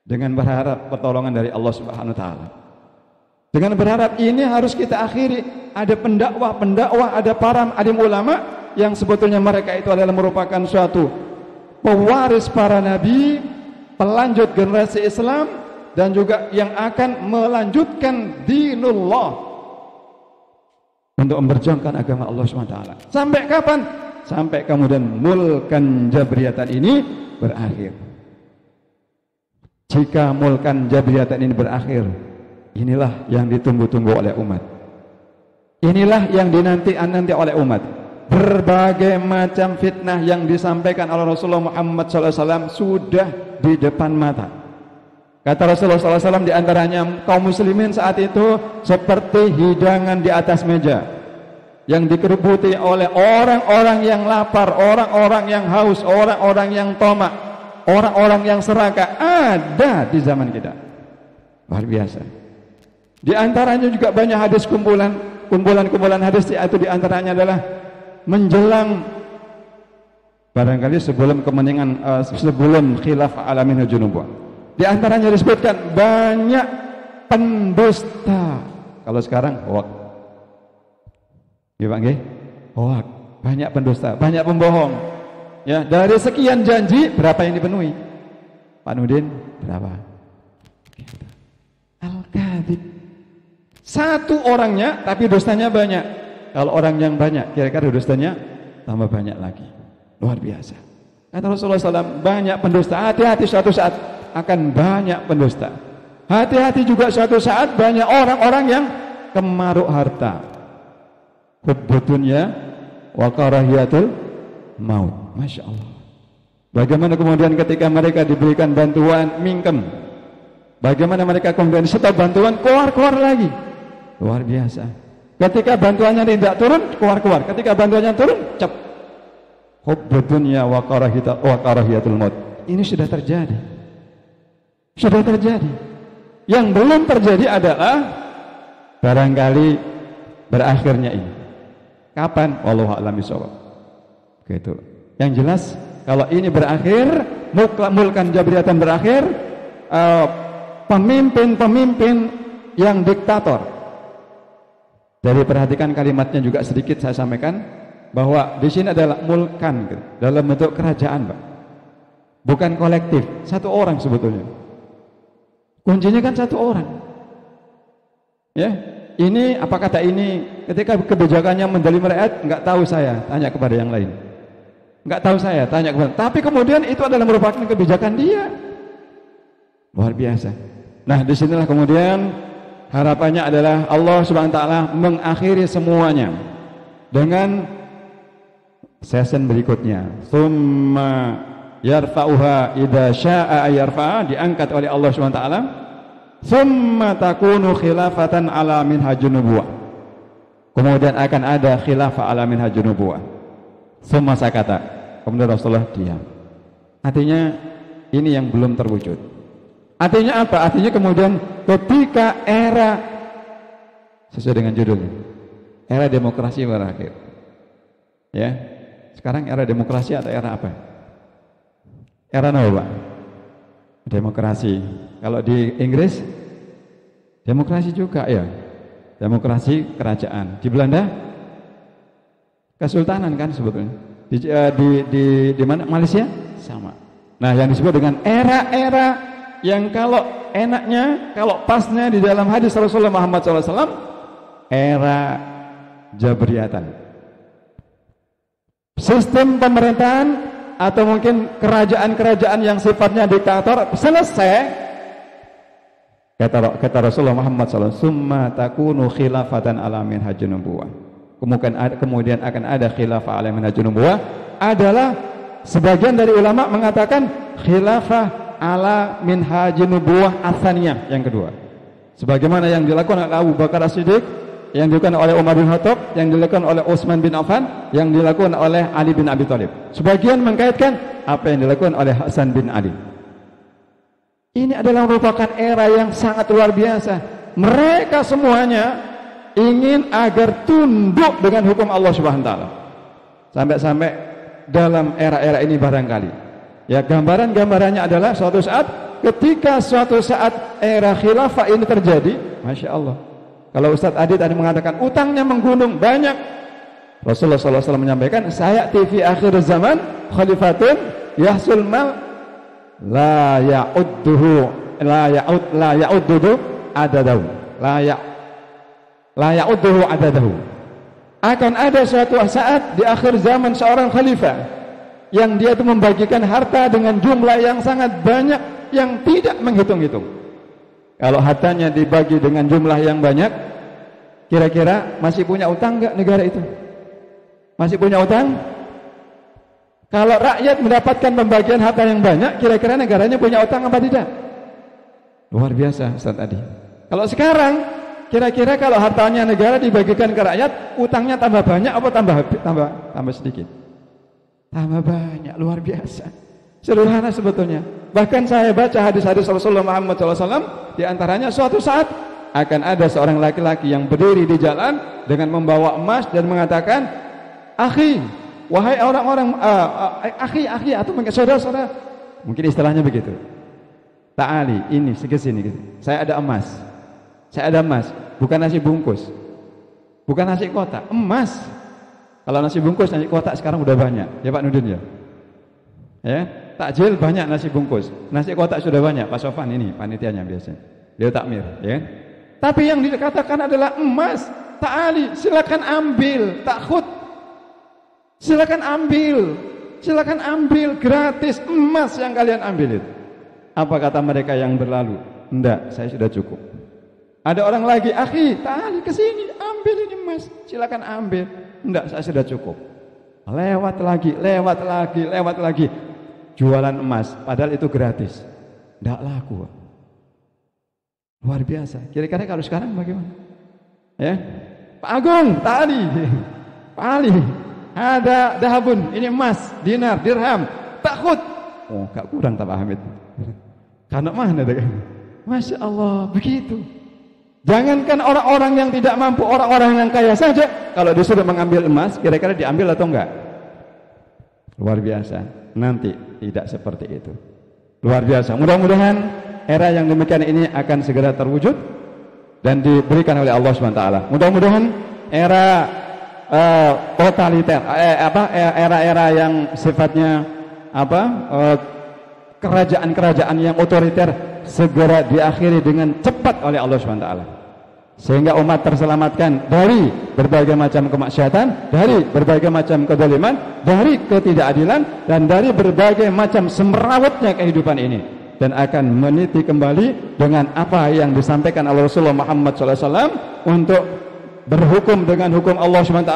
dengan berharap pertolongan dari Allah Subhanahu wa taala. Dengan berharap ini harus kita akhiri. Ada pendakwah, ada para alim ulama yang sebetulnya mereka itu adalah merupakan suatu pewaris para nabi, pelanjut generasi Islam, dan juga yang akan melanjutkan dinullah untuk memperjuangkan agama Allah SWT. Sampai kapan? Sampai kemudian mulkan jabriyatan ini berakhir. Jika mulkan jabriyatan ini berakhir, inilah yang ditunggu-tunggu oleh umat. Inilah yang dinanti-nanti oleh umat. Berbagai macam fitnah yang disampaikan oleh Rasulullah Muhammad SAW sudah di depan mata. Kata Rasulullah SAW, di antaranya kaum muslimin saat itu seperti hidangan di atas meja yang dikerubuti oleh orang-orang yang lapar, orang-orang yang haus, orang-orang yang tamak, orang-orang yang serakah. Ada di zaman kita. Luar biasa. Di antaranya juga banyak hadis kumpulan hadis, itu di antaranya adalah menjelang barangkali sebelum kemenangan sebelum khilafah ala minhajun nubuwah. Di antaranya disebutkan banyak pendusta. Kalau sekarang hoak. Ya Pak nggih? Hoak. Banyak pendusta, banyak pembohong. Ya, dari sekian janji berapa yang dipenuhi? Pak Nudin berapa? Al-kadzib. Satu orangnya tapi dostanya banyak. Kalau orang yang banyak, kira-kira dostanya tambah banyak lagi. Luar biasa. Kata Rasulullah SAW, banyak pendusta. Hati-hati suatu saat akan banyak pendusta. Hati-hati juga suatu saat banyak orang-orang yang kemaruk harta. Hubbu dunya wa karahiyatul maut. Masya Allah. Bagaimana kemudian ketika mereka diberikan bantuan mingkem, bagaimana mereka kemudian setelah bantuan keluar lagi. Luar biasa. Ketika bantuannya tidak turun, keluar. Ketika bantuannya turun, cep. Hubbud dunya wa karahiyatul maut. Ini sudah terjadi. Sudah terjadi. Yang belum terjadi adalah barangkali berakhirnya ini. Kapan? Wallahu a'lam bishawab. Gitu. Yang jelas kalau ini berakhir, mulkan jabriyatan berakhir, pemimpin-pemimpin yang diktator. Dari perhatikan kalimatnya juga sedikit saya sampaikan bahwa di sini adalah mulkan gitu, dalam bentuk kerajaan, Pak. Bukan kolektif, satu orang sebetulnya. Kuncinya kan satu orang. Ya, ini apa kata ini ketika kebijakannya mendalim rakyat enggak tahu saya, tanya kepada yang lain. Enggak tahu saya, tanya kepada. Tapi kemudian itu adalah merupakan kebijakan dia. Luar biasa. Nah, disinilah kemudian harapannya adalah Allah Subhanahu wa taala mengakhiri semuanya dengan session berikutnya. Tsumma yarfa'uha idza syaa'a yarfa'a, diangkat oleh Allah Subhanahu wa taala. Tsumma takunu khilafatan ala minhajun nubuwah. Kemudian akan ada khilafah ala minhajun nubuwah. Tsumma sakata. Kemudian Rasulullah diam. Artinya ini yang belum terwujud. Artinya apa? Artinya kemudian ketika era sesuai dengan judulnya, era demokrasi berakhir. Ya. Sekarang era demokrasi atau era apa? Era apa, Pak? Demokrasi. Kalau di Inggris demokrasi juga ya. Demokrasi kerajaan. Di Belanda kesultanan kan sebetulnya. Di mana? Malaysia sama. Nah, yang disebut dengan era-era yang kalau enaknya, kalau pasnya di dalam hadis Rasulullah Muhammad SAW, era Jabriyatan. Sistem pemerintahan atau mungkin kerajaan-kerajaan yang sifatnya diktator selesai. Kata Rasulullah Muhammad SAW, summa takunu khilafatan ala minhajun nubuwah. Kemudian akan ada khilafah ala minhajun nubuwah, adalah sebagian dari ulama mengatakan khilafah ala minhajun nubuwah atsaniyah, yang kedua. Sebagaimana yang dilakukan oleh Abu Bakar As-Siddiq, yang dilakukan oleh Umar bin Khattab, yang dilakukan oleh Utsman bin Affan, yang dilakukan oleh Ali bin Abi Thalib. Sebagian mengkaitkan apa yang dilakukan oleh Hasan bin Ali. Ini adalah merupakan era yang sangat luar biasa. Mereka semuanya ingin agar tunduk dengan hukum Allah Subhanahu wa taala. Sampai-sampai dalam era-era ini barangkali, ya, gambarannya adalah suatu saat, ketika suatu saat era khilafah ini terjadi, Masya Allah. Kalau Ustadz Adi tadi mengatakan utangnya menggunung banyak, Rasulullah SAW menyampaikan, saya TV akhir zaman khalifatun yahsul mal la ya'udduhu adadahu la ya'udduhu adadahu. Akan ada suatu saat di akhir zaman seorang khalifah yang dia itu membagikan harta dengan jumlah yang sangat banyak yang tidak menghitung-hitung. Kalau hartanya dibagi dengan jumlah yang banyak, kira-kira masih punya utang enggak negara itu? Masih punya utang? Kalau rakyat mendapatkan pembagian harta yang banyak, kira-kira negaranya punya utang apa tidak? Luar biasa Ustaz Adi. Kalau sekarang, kira-kira kalau hartanya negara dibagikan ke rakyat, utangnya tambah banyak apa tambah sedikit? Tambah banyak, luar biasa. Sederhana sebetulnya. Bahkan saya baca hadis-hadis Rasulullah Muhammad SAW, di antaranya suatu saat akan ada seorang laki-laki yang berdiri di jalan dengan membawa emas dan mengatakan, akhi, wahai orang-orang, akhi atau mungkin saudara-saudara, mungkin istilahnya begitu. Ta'ali, ini kesini gitu. Saya ada emas, bukan nasi bungkus, bukan nasi kotak, emas. Kalau nasi bungkus, nasi kotak sekarang udah banyak, ya Pak Nudin ya. Ya, takjil banyak nasi bungkus, nasi kotak sudah banyak. Pak Sofan ini panitianya biasanya, dia takmir, ya. Tapi yang dikatakan adalah emas. Ta'ali, silakan ambil, takhut. Silakan ambil gratis emas yang kalian ambil itu. Apa kata mereka yang berlalu? Enggak, saya sudah cukup. Ada orang lagi, akhi, ta'ali kesini, ambil ini emas, silakan ambil. Enggak, saya sudah cukup. lewat lagi. Jualan emas, padahal itu gratis. Tidak laku. Luar biasa. Kira-kira kalau sekarang bagaimana? Ya, Pak Agung, tadi, Pak Ali, ada dahabun, ini emas, dinar, dirham, takut. Oh, gak kurang tak Pak Hamid. Karena mana deh? Masya Allah, begitu. Jangankan orang-orang yang tidak mampu, orang-orang yang kaya saja, kalau disuruh mengambil emas, kira-kira diambil atau enggak? Luar biasa. Nanti tidak seperti itu. Luar biasa. Mudah-mudahan era yang demikian ini akan segera terwujud dan diberikan oleh Allah SWT. Mudah-mudahan era totaliter, era-era yang sifatnya kerajaan-kerajaan yang otoriter segera diakhiri dengan cepat oleh Allah SWT, sehingga umat terselamatkan dari berbagai macam kemaksiatan, dari berbagai macam kezaliman, dari ketidakadilan, dan dari berbagai macam semerawutnya kehidupan ini, dan akan meniti kembali dengan apa yang disampaikan oleh Rasulullah Muhammad SAW untuk berhukum dengan hukum Allah SWT,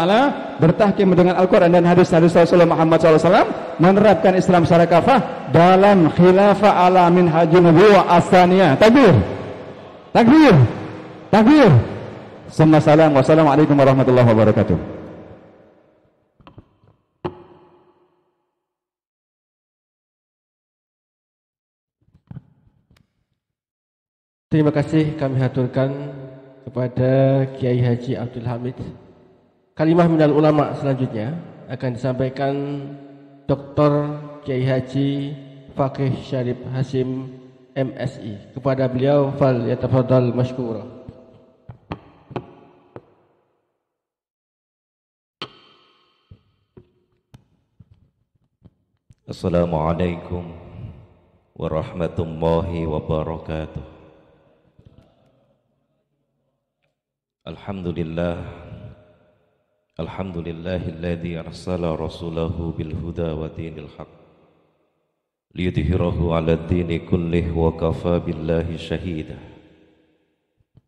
bertahkim dengan Al-Quran dan hadis-hadis Rasulullah Muhammad SAW, menerapkan Islam secara kafah dalam khilafah ala minhajun nubuwah as-saniyah. Takbir, takbir, takbir. Wassalamualaikum warahmatullahi wabarakatuh. Terima kasih kami haturkan kepada Kiai Haji Abdul Hamid. Kalimah minal ulama selanjutnya akan disampaikan Dr. Kiai Haji Faqih Syarif Hasim MSI. Kepada beliau fal yatafadhal mashkura. Assalamualaikum warahmatullahi wabarakatuh. Alhamdulillahilladzi arsala rasulahu bil huda wa dinil haq liyudhhirahu 'ala ad-dini kullih wa kafa billahi shahida.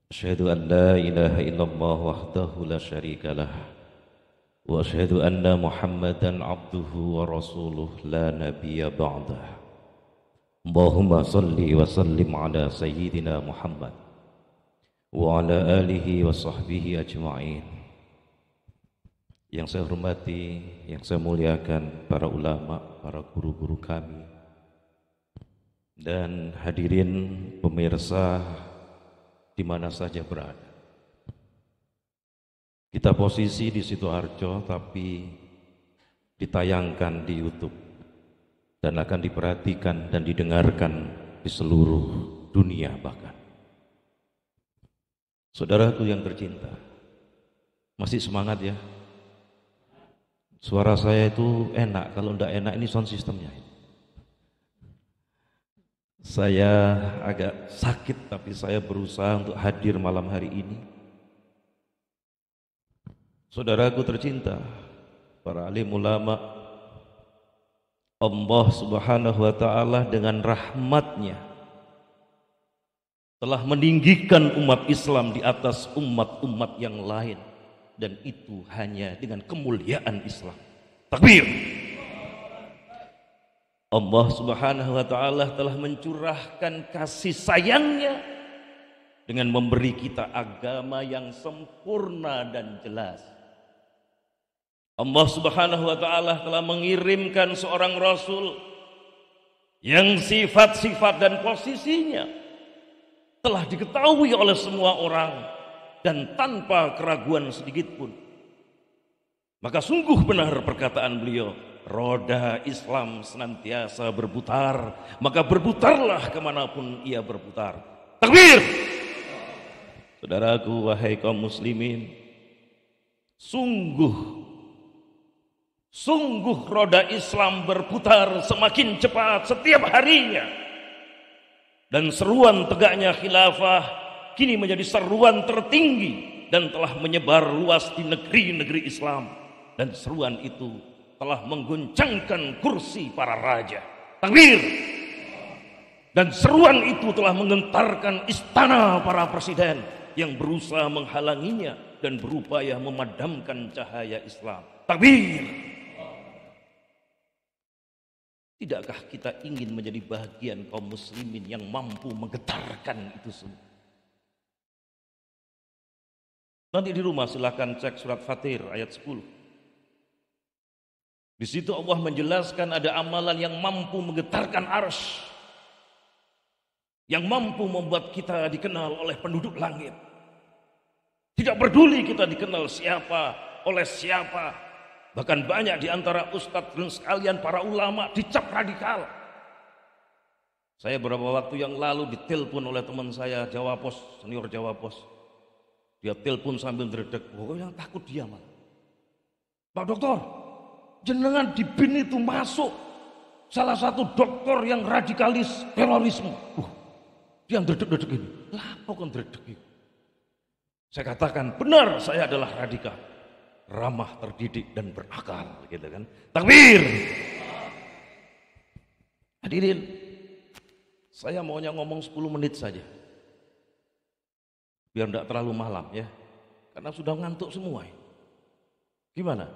Asyhadu an la ilaha illallah wahdahu la syarikalah wa asyhadu anna Muhammadan 'abduhu wa rasuluh la nabiyya ba'dah. Allahumma shalli wa sallim 'ala sayyidina Muhammad wa ala alihi wa sahbihi ajma'in. Yang saya hormati, yang saya muliakan para ulama, para guru-guru kami, dan hadirin pemirsa di mana saja berada. Kita posisi di Sidoarjo tapi ditayangkan di YouTube dan akan diperhatikan dan didengarkan di seluruh dunia bahkan. Saudaraku yang tercinta, masih semangat ya? Suara saya itu enak, kalau enggak enak ini sound systemnya. Saya agak sakit tapi saya berusaha untuk hadir malam hari ini. Saudaraku tercinta, para alim ulama, Allah Subhanahu wa taala dengan rahmatnya telah meninggikan umat Islam di atas umat-umat yang lain, dan itu hanya dengan kemuliaan Islam. Takbir. Allah Subhanahu wa taala telah mencurahkan kasih sayangnya dengan memberi kita agama yang sempurna dan jelas. Allah Subhanahu wa taala telah mengirimkan seorang rasul yang sifat-sifat dan posisinya telah diketahui oleh semua orang dan tanpa keraguan sedikit pun. Maka sungguh benar perkataan beliau, roda Islam senantiasa berputar, maka berputarlah kemanapun ia berputar. Takbir! Saudaraku, wahai kaum muslimin, sungguh roda Islam berputar semakin cepat setiap harinya. Dan seruan tegaknya khilafah kini menjadi seruan tertinggi dan telah menyebar luas di negeri-negeri Islam. Dan seruan itu telah mengguncangkan kursi para raja. Takbir! Dan seruan itu telah menggentarkan istana para presiden yang berusaha menghalanginya dan berupaya memadamkan cahaya Islam. Takbir! Tidakkah kita ingin menjadi bagian kaum muslimin yang mampu menggetarkan itu semua? Nanti di rumah silahkan cek surat Fatir ayat 10. Di situ Allah menjelaskan ada amalan yang mampu menggetarkan arsy, yang mampu membuat kita dikenal oleh penduduk langit. Tidak peduli kita dikenal siapa, oleh siapa. Bahkan banyak di antara ustadz dan sekalian para ulama dicap radikal. Saya beberapa waktu yang lalu ditelepon oleh teman saya Jawa Pos, senior Jawa Pos. Dia telepon sambil dredeg, yang takut dia malah. Pak Dokter, jenengan di BIN itu masuk salah satu dokter yang radikalis terorisme. Dia dredeg-dredeg ini. Lah, kok dredeg itu? Saya katakan, benar saya adalah radikal. Ramah, terdidik dan berakal, gitu kan. Takbir. Hadirin, saya maunya ngomong 10 menit saja. Biar tidak terlalu malam ya. Karena sudah ngantuk semua. Gimana?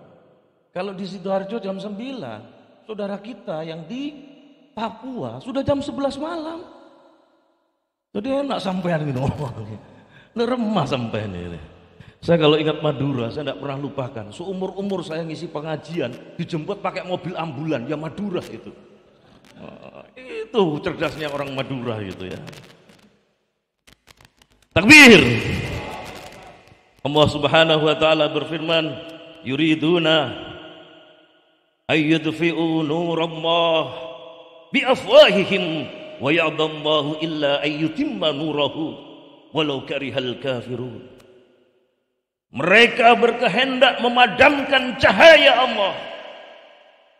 Kalau di Sidoarjo jam 9, saudara kita yang di Papua sudah jam 11 malam. Jadi enak sampean gitu. Remah sampean ini. Saya kalau ingat Madura, saya tidak pernah lupakan. Seumur-umur saya ngisi pengajian, dijemput pakai mobil ambulan, ya Madura itu. Itu cerdasnya orang Madura gitu ya. Takbir. Allah Subhanahu wa taala berfirman, yuriduna ayyudfi'u nurallah bi afwahihim wa ya'dallahu illa ayyutimma nurahu walau karihal kafirun. Mereka berkehendak memadamkan cahaya Allah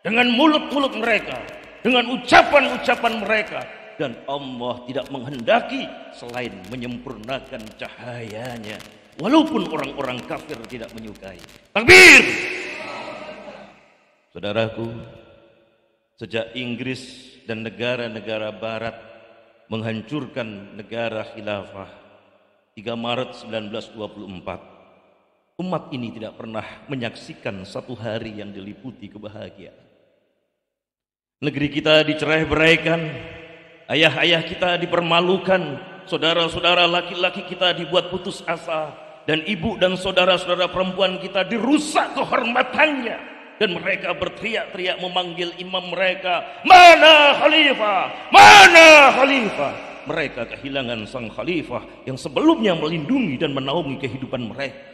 dengan mulut-mulut mereka, dengan ucapan-ucapan mereka, dan Allah tidak menghendaki selain menyempurnakan cahayanya, walaupun orang-orang kafir tidak menyukai. Takbir! Saudaraku, sejak Inggris dan negara-negara barat menghancurkan negara khilafah 3 Maret 1924, umat ini tidak pernah menyaksikan satu hari yang diliputi kebahagiaan. Negeri kita dicerai-beraikan, ayah-ayah kita dipermalukan, saudara-saudara laki-laki kita dibuat putus asa, dan ibu dan saudara-saudara perempuan kita dirusak kehormatannya, dan mereka berteriak-teriak memanggil imam mereka, "Mana khalifah? Mana khalifah?" Mereka kehilangan sang khalifah yang sebelumnya melindungi dan menaungi kehidupan mereka.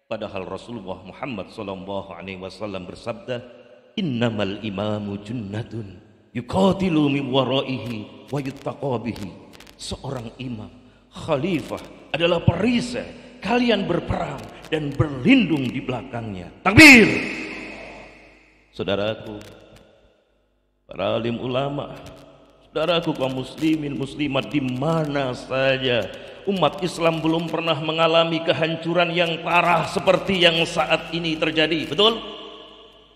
Padahal Rasulullah Muhammad SAW bersabda, innamal imamu junnatun yuqatilu min waraihi wa yuttaqa bihi. Seorang imam, khalifah adalah perisai, kalian berperang dan berlindung di belakangnya. Takbir. Saudaraku, para alim ulama, saudaraku kaum muslimin muslimat di mana saja, umat Islam belum pernah mengalami kehancuran yang parah seperti yang saat ini terjadi. Betul?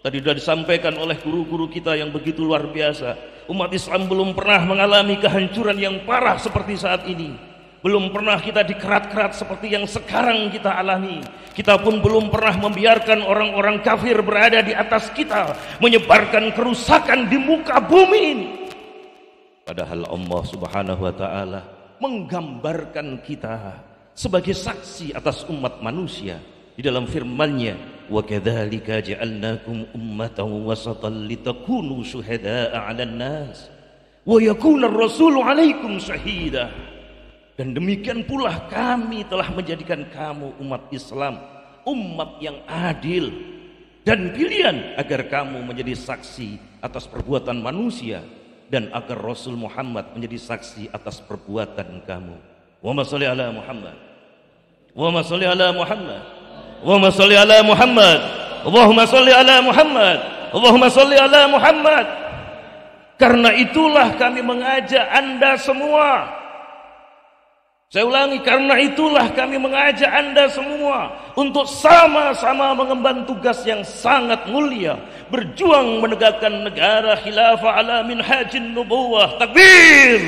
Tadi sudah disampaikan oleh guru-guru kita yang begitu luar biasa. Umat Islam belum pernah mengalami kehancuran yang parah seperti saat ini. Belum pernah kita dikerat-kerat seperti yang sekarang kita alami. Kita pun belum pernah membiarkan orang-orang kafir berada di atas kita, menyebarkan kerusakan di muka bumi ini. Padahal Allah Subhanahu wa taala menggambarkan kita sebagai saksi atas umat manusia di dalam firman-Nya, wa kadzalika ja'alnakum ummatan wasatan litakunu syuhada'a 'alan nas wa yakuna ar-rasulu 'alaikum syahida. Dan demikian pula kami telah menjadikan kamu umat Islam, umat yang adil dan pilihan agar kamu menjadi saksi atas perbuatan manusia, dan agar Rasul Muhammad menjadi saksi atas perbuatan kamu. Wa sholli ala Muhammad. Wa sholli ala Muhammad. Wa sholli ala Muhammad. Allahumma sholli ala Muhammad. Allahumma sholli ala Muhammad. Karena itulah kami mengajak Anda semua. Saya ulangi, karena itulah kami mengajak Anda semua untuk sama-sama mengemban tugas yang sangat mulia, berjuang menegakkan negara khilafah ala minhajin nubuwah. Takbir!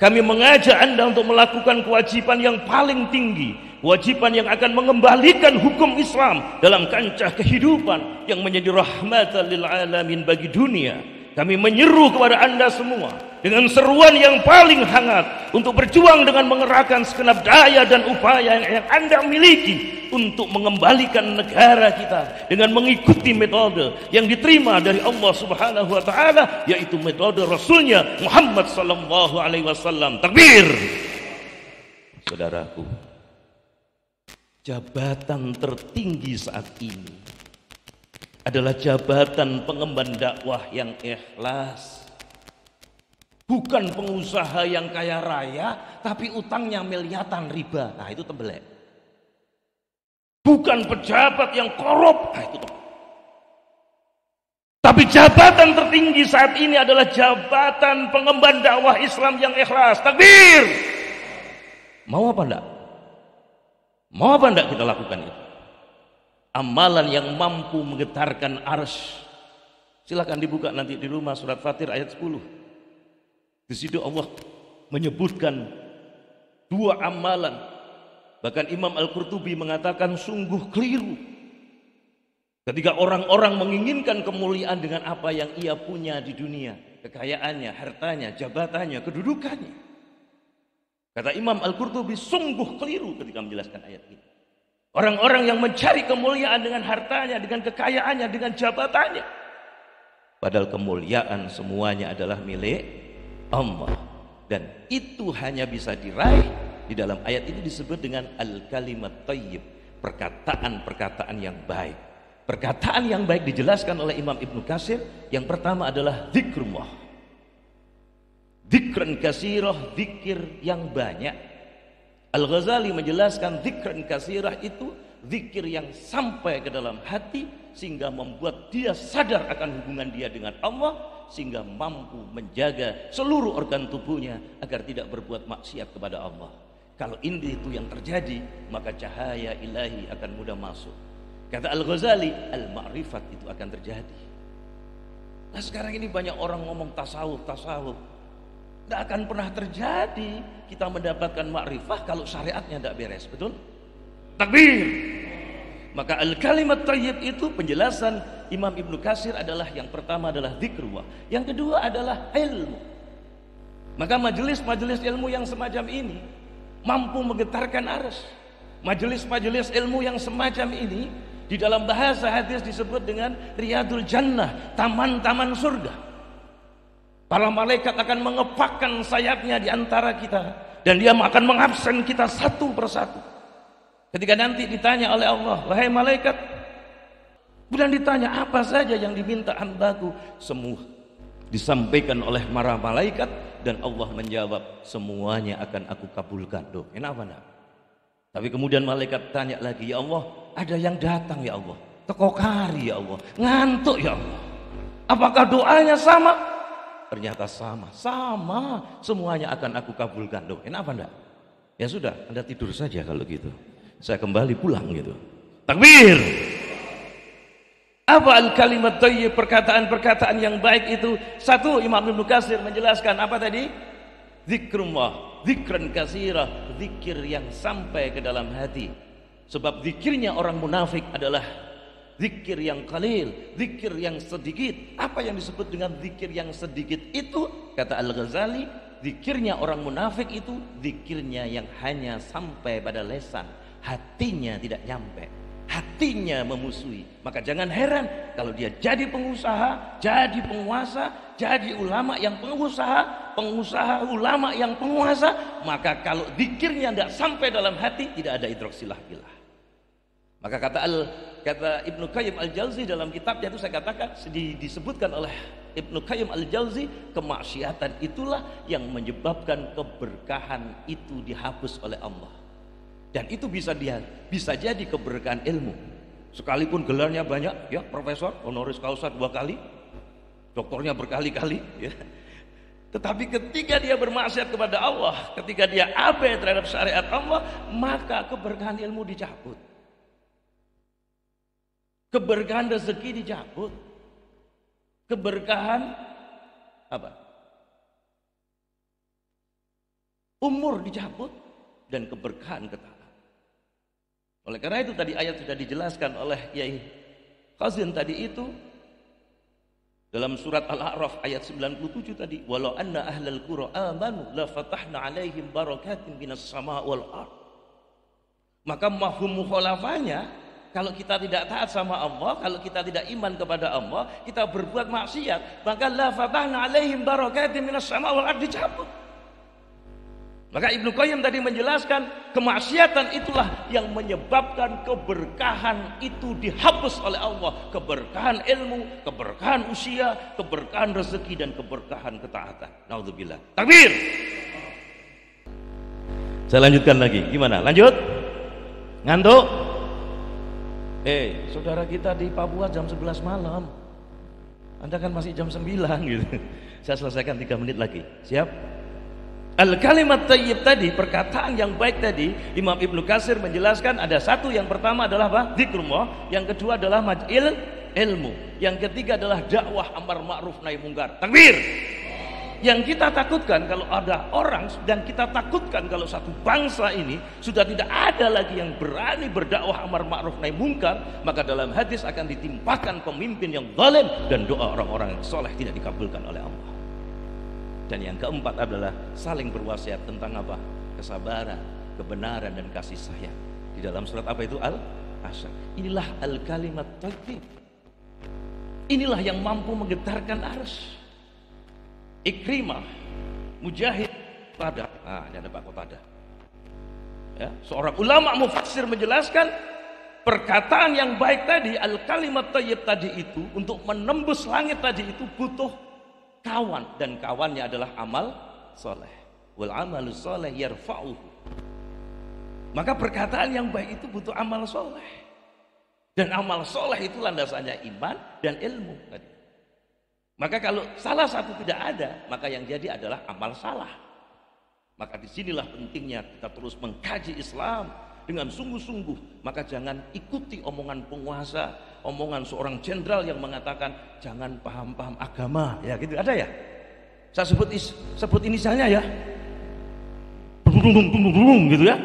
Kami mengajak Anda untuk melakukan kewajiban yang paling tinggi, kewajiban yang akan mengembalikan hukum Islam dalam kancah kehidupan yang menjadi rahmatan lil alamin bagi dunia, kami menyeru kepada Anda semua dengan seruan yang paling hangat untuk berjuang dengan mengerahkan segenap daya dan upaya yang Anda miliki untuk mengembalikan negara kita dengan mengikuti metode yang diterima dari Allah Subhanahu wa taala, yaitu metode Rasulnya Muhammad sallallahu alaihi wasallam. Takbir. Saudaraku, jabatan tertinggi saat ini adalah jabatan pengemban dakwah yang ikhlas. Bukan pengusaha yang kaya raya tapi utangnya miliaran riba. Nah, itu tembelek. Bukan pejabat yang korup. Nah, itu tembelek. Tapi jabatan tertinggi saat ini adalah jabatan pengemban dakwah Islam yang ikhlas. Takbir. Mau apa enggak? Mau apa enggak kita lakukan itu? Amalan yang mampu menggetarkan arsy. Silakan dibuka nanti di rumah surat Fatir ayat 10. Di situ Allah menyebutkan dua amalan. Bahkan Imam Al-Qurtubi mengatakan sungguh keliru ketika orang-orang menginginkan kemuliaan dengan apa yang ia punya di dunia, kekayaannya, hartanya, jabatannya, kedudukannya. Kata Imam Al-Qurtubi sungguh keliru ketika menjelaskan ayat ini. Orang-orang yang mencari kemuliaan dengan hartanya, dengan kekayaannya, dengan jabatannya. Padahal kemuliaan semuanya adalah milik Allah. Dan itu hanya bisa diraih di dalam ayat ini disebut dengan al-kalimat thayyib, perkataan-perkataan yang baik. Perkataan yang baik dijelaskan oleh Imam Ibnu Katsir. Yang pertama adalah zikrullah. Dzikran katsirah, zikir yang banyak. Al-Ghazali menjelaskan dzikran katsirah itu zikir yang sampai ke dalam hati sehingga membuat dia sadar akan hubungan dia dengan Allah, sehingga mampu menjaga seluruh organ tubuhnya agar tidak berbuat maksiat kepada Allah. Kalau ini itu yang terjadi, maka cahaya ilahi akan mudah masuk. Kata Al-Ghazali, al-ma'rifat itu akan terjadi. Nah, sekarang ini banyak orang ngomong tasawuf. Tidak akan pernah terjadi kita mendapatkan ma'rifah kalau syariatnya tidak beres, betul? Takbir. Maka al-kalimat thayyib itu penjelasan Imam Ibnu Katsir adalah yang pertama adalah zikrullah, yang kedua adalah ilmu. Maka majelis-majelis ilmu yang semacam ini mampu menggetarkan arsy. Majelis-majelis ilmu yang semacam ini di dalam bahasa hadis disebut dengan riyadul jannah, taman-taman surga. Para malaikat akan mengepakkan sayapnya di antara kita dan dia akan mengabsen kita satu persatu. Ketika nanti ditanya oleh Allah, wahai malaikat, kemudian ditanya apa saja yang diminta hambaku, semua disampaikan oleh para malaikat dan Allah menjawab semuanya akan aku kabulkan. Doh, enak apa? Tapi kemudian malaikat tanya lagi, ya Allah, ada yang datang ya Allah, teko kari ya Allah, ngantuk ya Allah, apakah doanya sama? Ternyata sama, semuanya akan aku kabulkan. Doh, enak apa enggak? Ya sudah, Anda tidur saja kalau gitu, saya kembali pulang gitu. Takbir. Apa al-kalimat thayyib, perkataan-perkataan yang baik itu? Satu, Imam Ibnu Katsir menjelaskan apa tadi? Zikrullah, zikran katsirah, zikir yang sampai ke dalam hati. Sebab zikirnya orang munafik adalah zikir yang qalil, zikir yang sedikit. Apa yang disebut dengan zikir yang sedikit itu? Kata Al-Ghazali, zikirnya orang munafik itu zikirnya yang hanya sampai pada lesan, hatinya tidak nyampe, hatinya memusuhi. Maka jangan heran kalau dia jadi pengusaha, jadi penguasa, jadi ulama yang pengusaha, ulama yang penguasa, maka kalau zikirnya tidak sampai dalam hati, tidak ada idroksilah-ilah. Maka kata Ibnu Qayyim Al-Jauzi dalam kitabnya itu, saya katakan disebutkan oleh Ibnu Qayyim Al-Jauzi, kemaksiatan itulah yang menyebabkan keberkahan itu dihapus oleh Allah. Dan itu bisa jadi keberkahan ilmu. Sekalipun gelarnya banyak, ya, profesor, honoris causa 2 kali, doktornya berkali-kali, ya. Tetapi ketika dia bermaksiat kepada Allah, ketika dia abai terhadap syariat Allah, maka keberkahan ilmu dicabut. Keberkahan rezeki dicabut. Keberkahan apa? Umur dicabut dan keberkahan ketaatan. Oleh karena itu tadi ayat sudah dijelaskan oleh Kiai Khazin tadi itu, Dalam surat Al-A'raf ayat 97 tadi, walau anna ahlal qura amanu la fatahna alaihim barakatin minas sama' wal ard. Maka mafhum mukhalafahnya, kalau kita tidak taat sama Allah, kalau kita tidak iman kepada Allah, kita berbuat maksiat, maka la fatahna alaihim barakatin minas sama' wal ard dicabut. Maka Ibnu Qayyim tadi menjelaskan kemaksiatan itulah yang menyebabkan keberkahan itu dihapus oleh Allah. Keberkahan ilmu, keberkahan usia, keberkahan rezeki, dan keberkahan ketaatan. Naudzubillah. Takbir. Saya lanjutkan lagi. Gimana? Lanjut? Ngantuk? Saudara kita di Papua jam 11 malam. Anda kan masih jam 9 gitu. Saya selesaikan 3 menit lagi. Siap? Al-kalimat thayyib tadi, perkataan yang baik tadi, Imam Ibnu Katsir menjelaskan ada satu, yang pertama adalah apa? Zikrullah, yang kedua adalah ilmu, yang ketiga adalah dakwah amar ma'ruf nahi mungkar. Takbir. Yang kita takutkan kalau ada orang, dan kita takutkan kalau satu bangsa ini sudah tidak ada lagi yang berani berdakwah amar ma'ruf nahi mungkar, maka dalam hadis akan ditimpakan pemimpin yang zalim dan doa orang-orang yang soleh tidak dikabulkan oleh Allah. Dan yang keempat adalah saling berwasiat tentang apa? Kesabaran, kebenaran, dan kasih sayang. Di dalam surat apa itu? Al-Asyr. Inilah al-kalimat thayyib. Inilah yang mampu menggetarkan arsy. Ikrimah, Mujahid, Qatadah. Ini ada Pak Qatadah. Ya, seorang ulama mufassir menjelaskan perkataan yang baik tadi, al-kalimat thayyib tadi itu, untuk menembus langit tadi itu butuh kawan, dan kawannya adalah amal soleh. Wal amalu soleh yarfa'uhu. Maka perkataan yang baik itu butuh amal soleh, dan amal soleh itu landasannya iman dan ilmu. Maka kalau salah satu tidak ada, maka yang jadi adalah amal salah. Maka disinilah pentingnya kita terus mengkaji Islam dengan sungguh-sungguh. Maka jangan ikuti omongan penguasa, omongan seorang jenderal yang mengatakan jangan paham-paham agama, ya gitu, ada ya? Saya sebut inisialnya ya, gitu ya.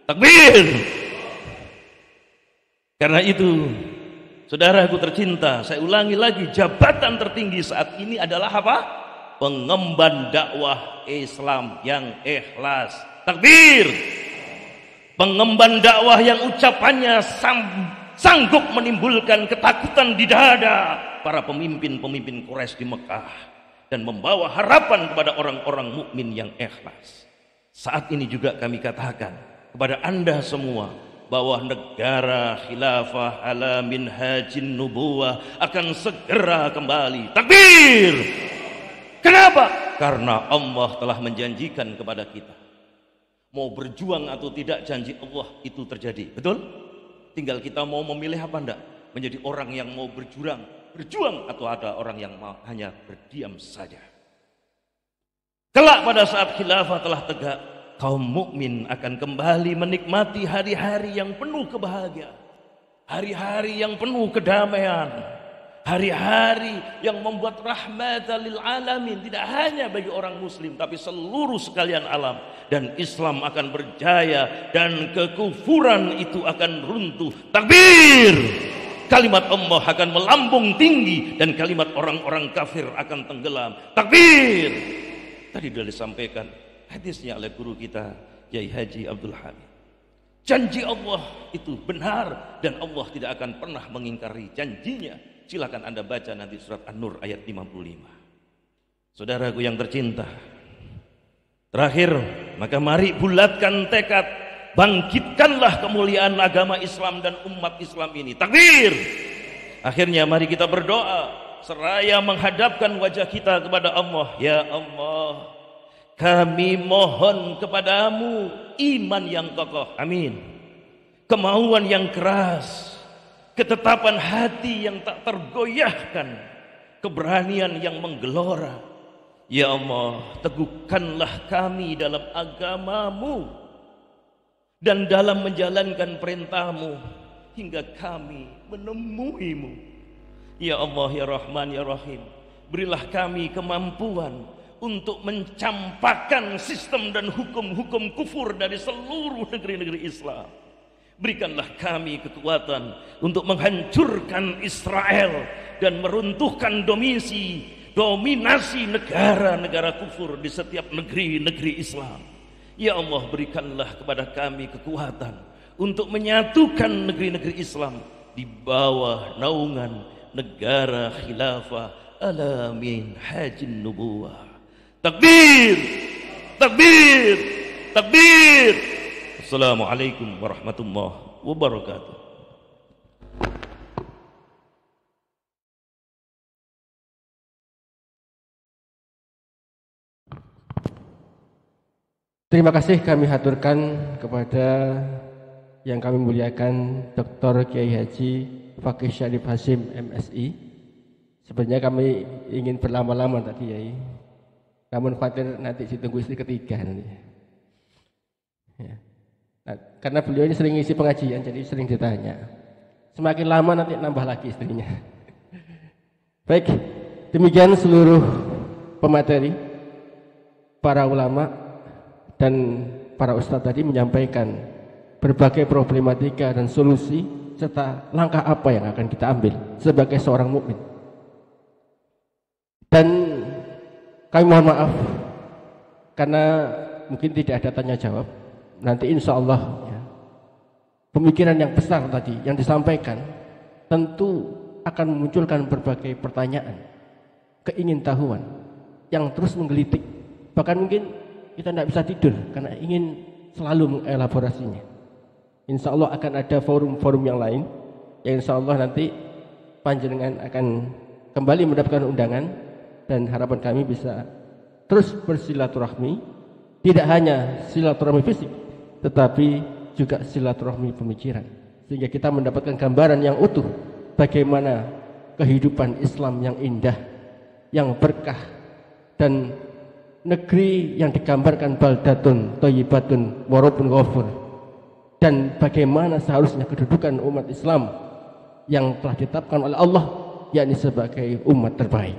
Takbir. Karena itu, saudaraku tercinta, saya ulangi lagi, jabatan tertinggi saat ini adalah apa? Pengemban dakwah Islam yang ikhlas. Takbir. Pengemban dakwah yang ucapannya sanggup menimbulkan ketakutan di dada para pemimpin-pemimpin Quraisy di Mekah, dan membawa harapan kepada orang-orang mukmin yang ikhlas. Saat ini juga kami katakan kepada Anda semua bahwa negara khilafah ala minhajin nubuwah akan segera kembali. Takbir. Kenapa? Karena Allah telah menjanjikan kepada kita. Mau berjuang atau tidak, janji Allah itu terjadi. Betul? Tinggal kita mau memilih apa enggak? Menjadi orang yang mau berjuang, atau ada orang yang mau hanya berdiam saja. Kelak pada saat khilafah telah tegak, kaum mukmin akan kembali menikmati hari-hari yang penuh kebahagiaan, hari-hari yang penuh kedamaian, hari-hari yang membuat rahmatan lil alamin, tidak hanya bagi orang muslim tapi seluruh sekalian alam. Dan Islam akan berjaya dan kekufuran itu akan runtuh. Takbir. Kalimat Allah akan melambung tinggi dan kalimat orang-orang kafir akan tenggelam. Takbir. Tadi sudah disampaikan hadisnya oleh guru kita Kiai Haji Abdul Hamid. Janji Allah itu benar dan Allah tidak akan pernah mengingkari janjinya. Silakan Anda baca nanti surat An-Nur ayat 55. Saudaraku yang tercinta, terakhir, maka mari bulatkan tekad, bangkitkanlah kemuliaan agama Islam dan umat Islam ini. Takbir. Akhirnya mari kita berdoa seraya menghadapkan wajah kita kepada Allah. Ya Allah, kami mohon kepadamu iman yang kokoh, amin, kemauan yang keras, ketetapan hati yang tak tergoyahkan, keberanian yang menggelora. Ya Allah, teguhkanlah kami dalam agamamu dan dalam menjalankan perintahmu hingga kami menemuimu. Ya Allah, ya Rahman, ya Rahim, berilah kami kemampuan untuk mencampakkan sistem dan hukum-hukum kufur dari seluruh negeri-negeri Islam. Berikanlah kami kekuatan untuk menghancurkan Israel dan meruntuhkan dominasi negara-negara kufur di setiap negeri-negeri Islam. Ya Allah, berikanlah kepada kami kekuatan untuk menyatukan negeri-negeri Islam di bawah naungan negara khilafah alamin hajin nubuwah. Takbir, takbir, takbir. Assalamualaikum warahmatullahi wabarakatuh. Terima kasih kami haturkan kepada yang kami muliakan Dr. Kiai Haji Fakih Syarif Hasyim MSI. Sebenarnya kami ingin berlama-lama tadi, Yai. Namun khawatir nanti ditunggu istri ketiga nanti. Ya. Nah, karena beliau ini sering isi pengajian, jadi sering ditanya. Semakin lama nanti nambah lagi istrinya. Baik, demikian seluruh pemateri, para ulama dan para ustadz tadi menyampaikan berbagai problematika dan solusi serta langkah apa yang akan kita ambil sebagai seorang mukmin. Dan kami mohon maaf karena mungkin tidak ada tanya jawab. Nanti insya Allah ya, pemikiran yang besar tadi yang disampaikan tentu akan memunculkan berbagai pertanyaan, keingintahuan yang terus menggelitik. Bahkan mungkin kita tidak bisa tidur karena ingin selalu mengelaborasinya. Insya Allah akan ada forum-forum yang lain yang insya Allah nanti panjenengan akan kembali mendapatkan undangan, dan harapan kami bisa terus bersilaturahmi, tidak hanya silaturahmi fisik tetapi juga silaturahmi pemikiran, sehingga kita mendapatkan gambaran yang utuh bagaimana kehidupan Islam yang indah, yang berkah, dan negeri yang digambarkan baldatun thayyibatun wa rabbun ghafur, dan bagaimana seharusnya kedudukan umat Islam yang telah ditetapkan oleh Allah, yakni sebagai umat terbaik.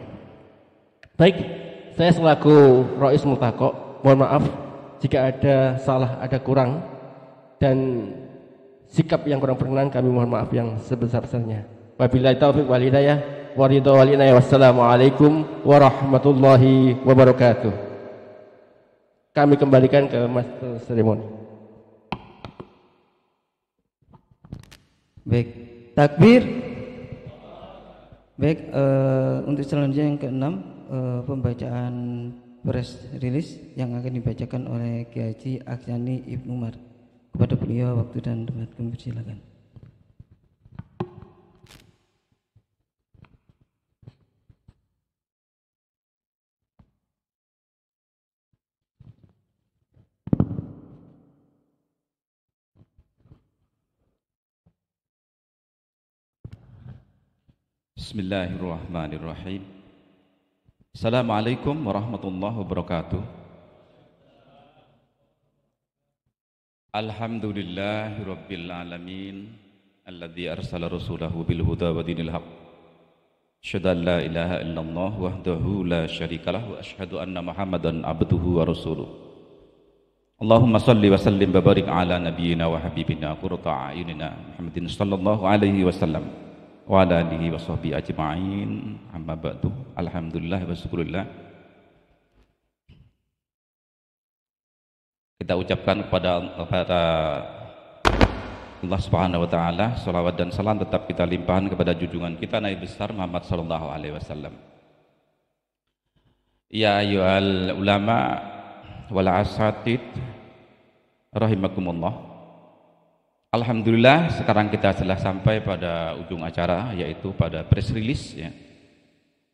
Baik, saya selaku Rais Multaqo mohon maaf jika ada salah, ada kurang, dan sikap yang kurang berkenan kami mohon maaf yang sebesar-besarnya. Wabillahi taufiq wal hidayah wa ridha wal inayah. Wassalamualaikum warahmatullahi wabarakatuh. Kami kembalikan ke master seremoni. Baik, takbir. Baik, untuk selanjutnya yang keenam, pembacaan press release yang akan dibacakan oleh Kiai Haji Aksani Ibnu Umar. Kepada beliau waktu dan tempat kami persilakan. Bismillahirrahmanirrahim. Assalamualaikum warahmatullahi wabarakatuh. Alhamdulillahi rabbil alamin alladzi arsala rasulahu bil huda wa dinil haq. Asyhadu an la ilaha illallah wahdahu la syarikalah wa asyhadu anna Muhammadan abduhu wa rasuluh. Allahumma salli wa sallim wa barik ala nabiyyina wa habibina qurrata a'yunina Muhammadin sallallahu alaihi wasallam wa ala alihi wa sahbihi ajma'in. Amma ba'du. Alhamdulillah wa syukurillah. Kita ucapkan kepada Allah Subhanahu wa taala salawat dan salam tetap kita limpahkan kepada junjungan kita Nabi besar Muhammad sallallahu alaihi wasallam. Ya ayyuhal ulama wal asatid rahimakumullah. Alhamdulillah sekarang kita telah sampai pada ujung acara, yaitu pada press release ya.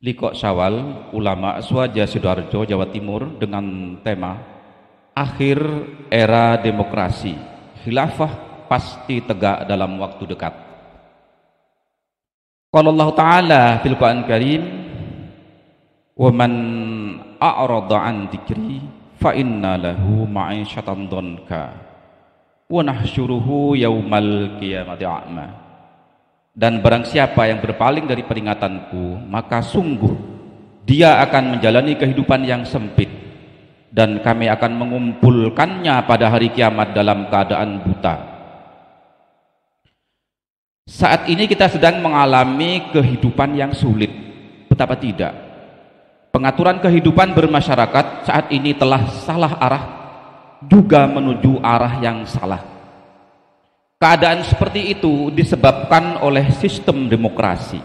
Liqa Syawal Ulama Aswaja Sidoarjo Jawa Timur dengan tema Akhir Era Demokrasi, Khilafah Pasti Tegak dalam Waktu Dekat. Qala Allah Ta'ala fil Qur'an Karim, "Wa man a'rada 'an dzikri fa inna lahu ma'isyatan dhanka wa nahsyuruhu yaumal qiyamati a'ma." Dan barang siapa yang berpaling dari peringatanku, maka sungguh dia akan menjalani kehidupan yang sempit, dan kami akan mengumpulkannya pada hari kiamat dalam keadaan buta. Saat ini kita sedang mengalami kehidupan yang sulit. Betapa tidak? Pengaturan kehidupan bermasyarakat saat ini telah salah arah, juga menuju arah yang salah. Keadaan seperti itu disebabkan oleh sistem demokrasi.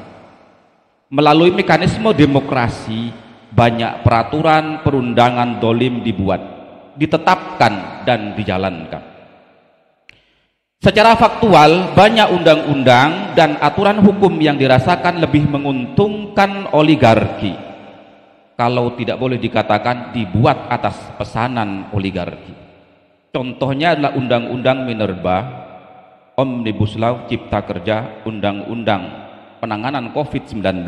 Melalui mekanisme demokrasi, banyak peraturan perundangan dolim dibuat, ditetapkan dan dijalankan. Secara faktual, banyak undang-undang dan aturan hukum yang dirasakan lebih menguntungkan oligarki, kalau tidak boleh dikatakan dibuat atas pesanan oligarki. Contohnya adalah Undang-Undang Minerba, Omnibus Law Cipta Kerja, Undang-Undang Penanganan COVID-19,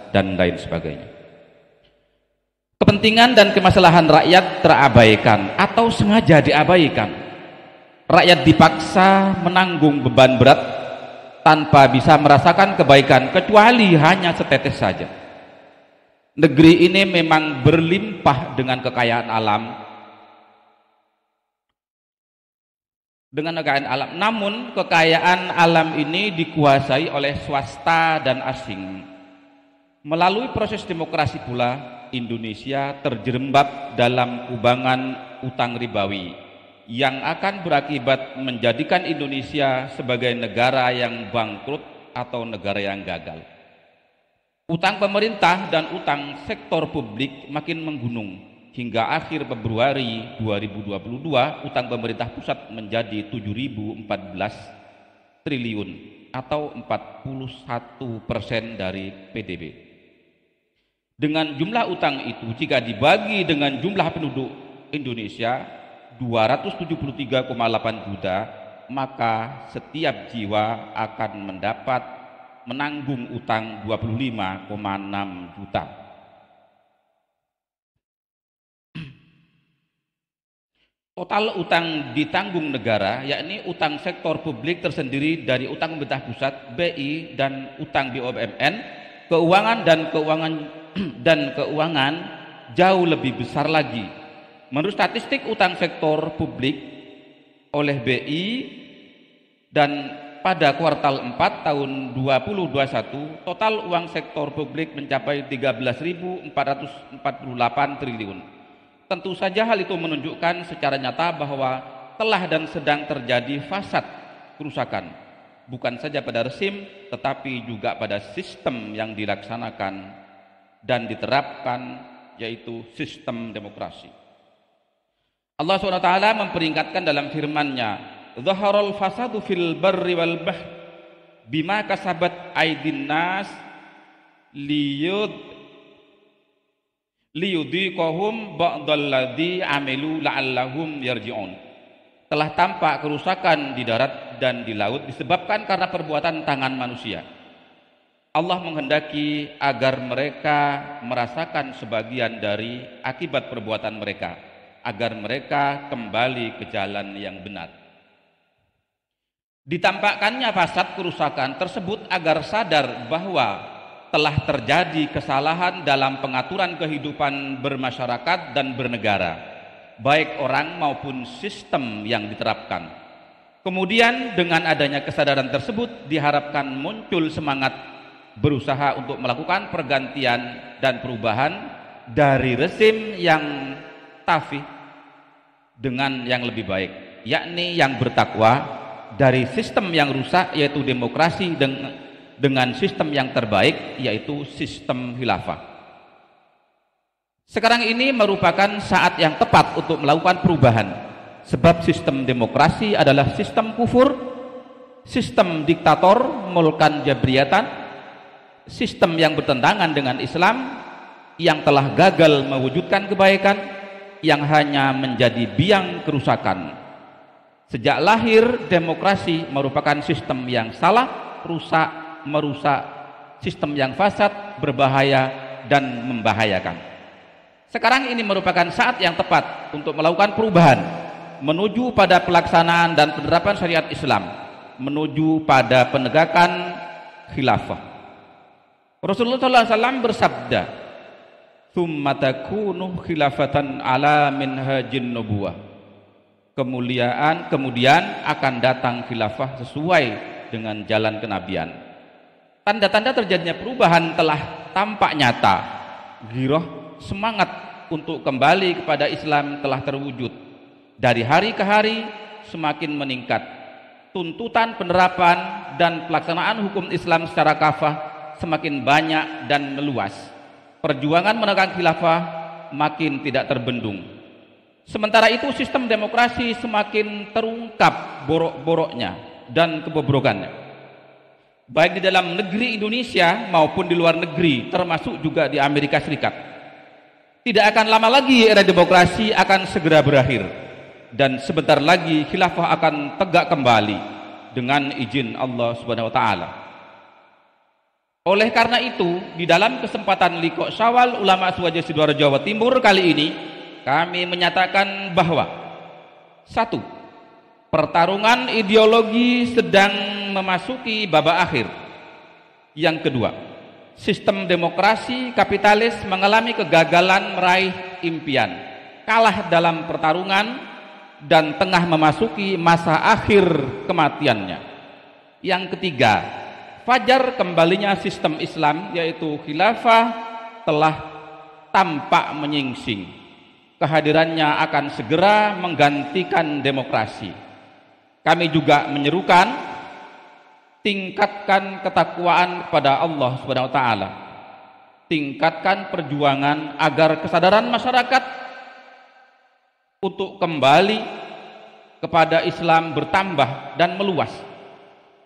dan lain sebagainya. Kepentingan dan kemaslahan rakyat terabaikan atau sengaja diabaikan. Rakyat dipaksa menanggung beban berat tanpa bisa merasakan kebaikan kecuali hanya setetes saja. Negeri ini memang berlimpah dengan kekayaan alam, namun kekayaan alam ini dikuasai oleh swasta dan asing. Melalui proses demokrasi pula, Indonesia terjerembab dalam kubangan utang ribawi yang akan berakibat menjadikan Indonesia sebagai negara yang bangkrut atau negara yang gagal. Utang pemerintah dan utang sektor publik makin menggunung. Hingga akhir Februari 2022, utang pemerintah pusat menjadi 7.014 triliun atau 41% dari PDB. Dengan jumlah utang itu, jika dibagi dengan jumlah penduduk Indonesia 273,8 juta, maka setiap jiwa akan menanggung utang 25,6 juta. Total utang ditanggung negara, yakni utang sektor publik tersendiri dari utang pemerintah pusat, BI, dan utang BUMN, keuangan jauh lebih besar lagi. Menurut statistik utang sektor publik oleh BI dan pada kuartal 4 tahun 2021, total uang sektor publik mencapai 13.448 triliun. Tentu saja hal itu menunjukkan secara nyata bahwa telah dan sedang terjadi fasad kerusakan, bukan saja pada rezim tetapi juga pada sistem yang dilaksanakan dan diterapkan, yaitu sistem demokrasi. Allah SWT memperingatkan dalam firman-Nya, "Zaharal fasadu fil barri wal bahr bima kasabat aydin nas liyudhiqahum ba'dalladzi amilu la'allahum yarji'un." Telah tampak kerusakan di darat dan di laut disebabkan karena perbuatan tangan manusia. Allah menghendaki agar mereka merasakan sebagian dari akibat perbuatan mereka, agar mereka kembali ke jalan yang benar. Ditampakkannya fasad kerusakan tersebut agar sadar bahwa telah terjadi kesalahan dalam pengaturan kehidupan bermasyarakat dan bernegara, baik orang maupun sistem yang diterapkan. Kemudian dengan adanya kesadaran tersebut diharapkan muncul semangat berusaha untuk melakukan pergantian dan perubahan dari rezim yang tafih dengan yang lebih baik, yakni yang bertakwa, dari sistem yang rusak yaitu demokrasi dengan sistem yang terbaik yaitu sistem khilafah. Sekarang ini merupakan saat yang tepat untuk melakukan perubahan, sebab sistem demokrasi adalah sistem kufur, sistem diktator, mulkan jabriyatan, sistem yang bertentangan dengan Islam, yang telah gagal mewujudkan kebaikan, yang hanya menjadi biang kerusakan. Sejak lahir, demokrasi merupakan sistem yang salah, merusak, sistem yang fasad, berbahaya, dan membahayakan. Sekarang ini merupakan saat yang tepat untuk melakukan perubahan menuju pada pelaksanaan dan penerapan syariat Islam, menuju pada penegakan khilafah. Rasulullah SAW bersabda, "Tsumma takunu khilafatan ala minhajin nubuwah." Kemudian akan datang khilafah sesuai dengan jalan kenabian. Tanda-tanda terjadinya perubahan telah tampak nyata. Ghirah, semangat untuk kembali kepada Islam telah terwujud. Dari hari ke hari semakin meningkat. Tuntutan penerapan dan pelaksanaan hukum Islam secara kafah semakin banyak dan meluas. Perjuangan menegakkan khilafah makin tidak terbendung. Sementara itu sistem demokrasi semakin terungkap borok-boroknya dan kebobrokannya, baik di dalam negeri Indonesia maupun di luar negeri, termasuk juga di Amerika Serikat. Tidak akan lama lagi era demokrasi akan segera berakhir, dan sebentar lagi khilafah akan tegak kembali dengan izin Allah Subhanahu wa taala. Oleh karena itu, di dalam kesempatan Liqa Syawal Ulama Aswaja Sidoarjo Jawa Timur kali ini, kami menyatakan bahwa 1. Pertarungan ideologi sedang memasuki babak akhir. Yang kedua, sistem demokrasi kapitalis mengalami kegagalan meraih impian, kalah dalam pertarungan dan tengah memasuki masa akhir kematiannya. Yang ketiga, fajar kembalinya sistem Islam yaitu khilafah telah tampak menyingsing. Kehadirannya akan segera menggantikan demokrasi. Kami juga menyerukan tingkatkan ketakwaan kepada Allah Subhanahu wa taala. Tingkatkan perjuangan agar kesadaran masyarakat untuk kembali kepada Islam bertambah dan meluas.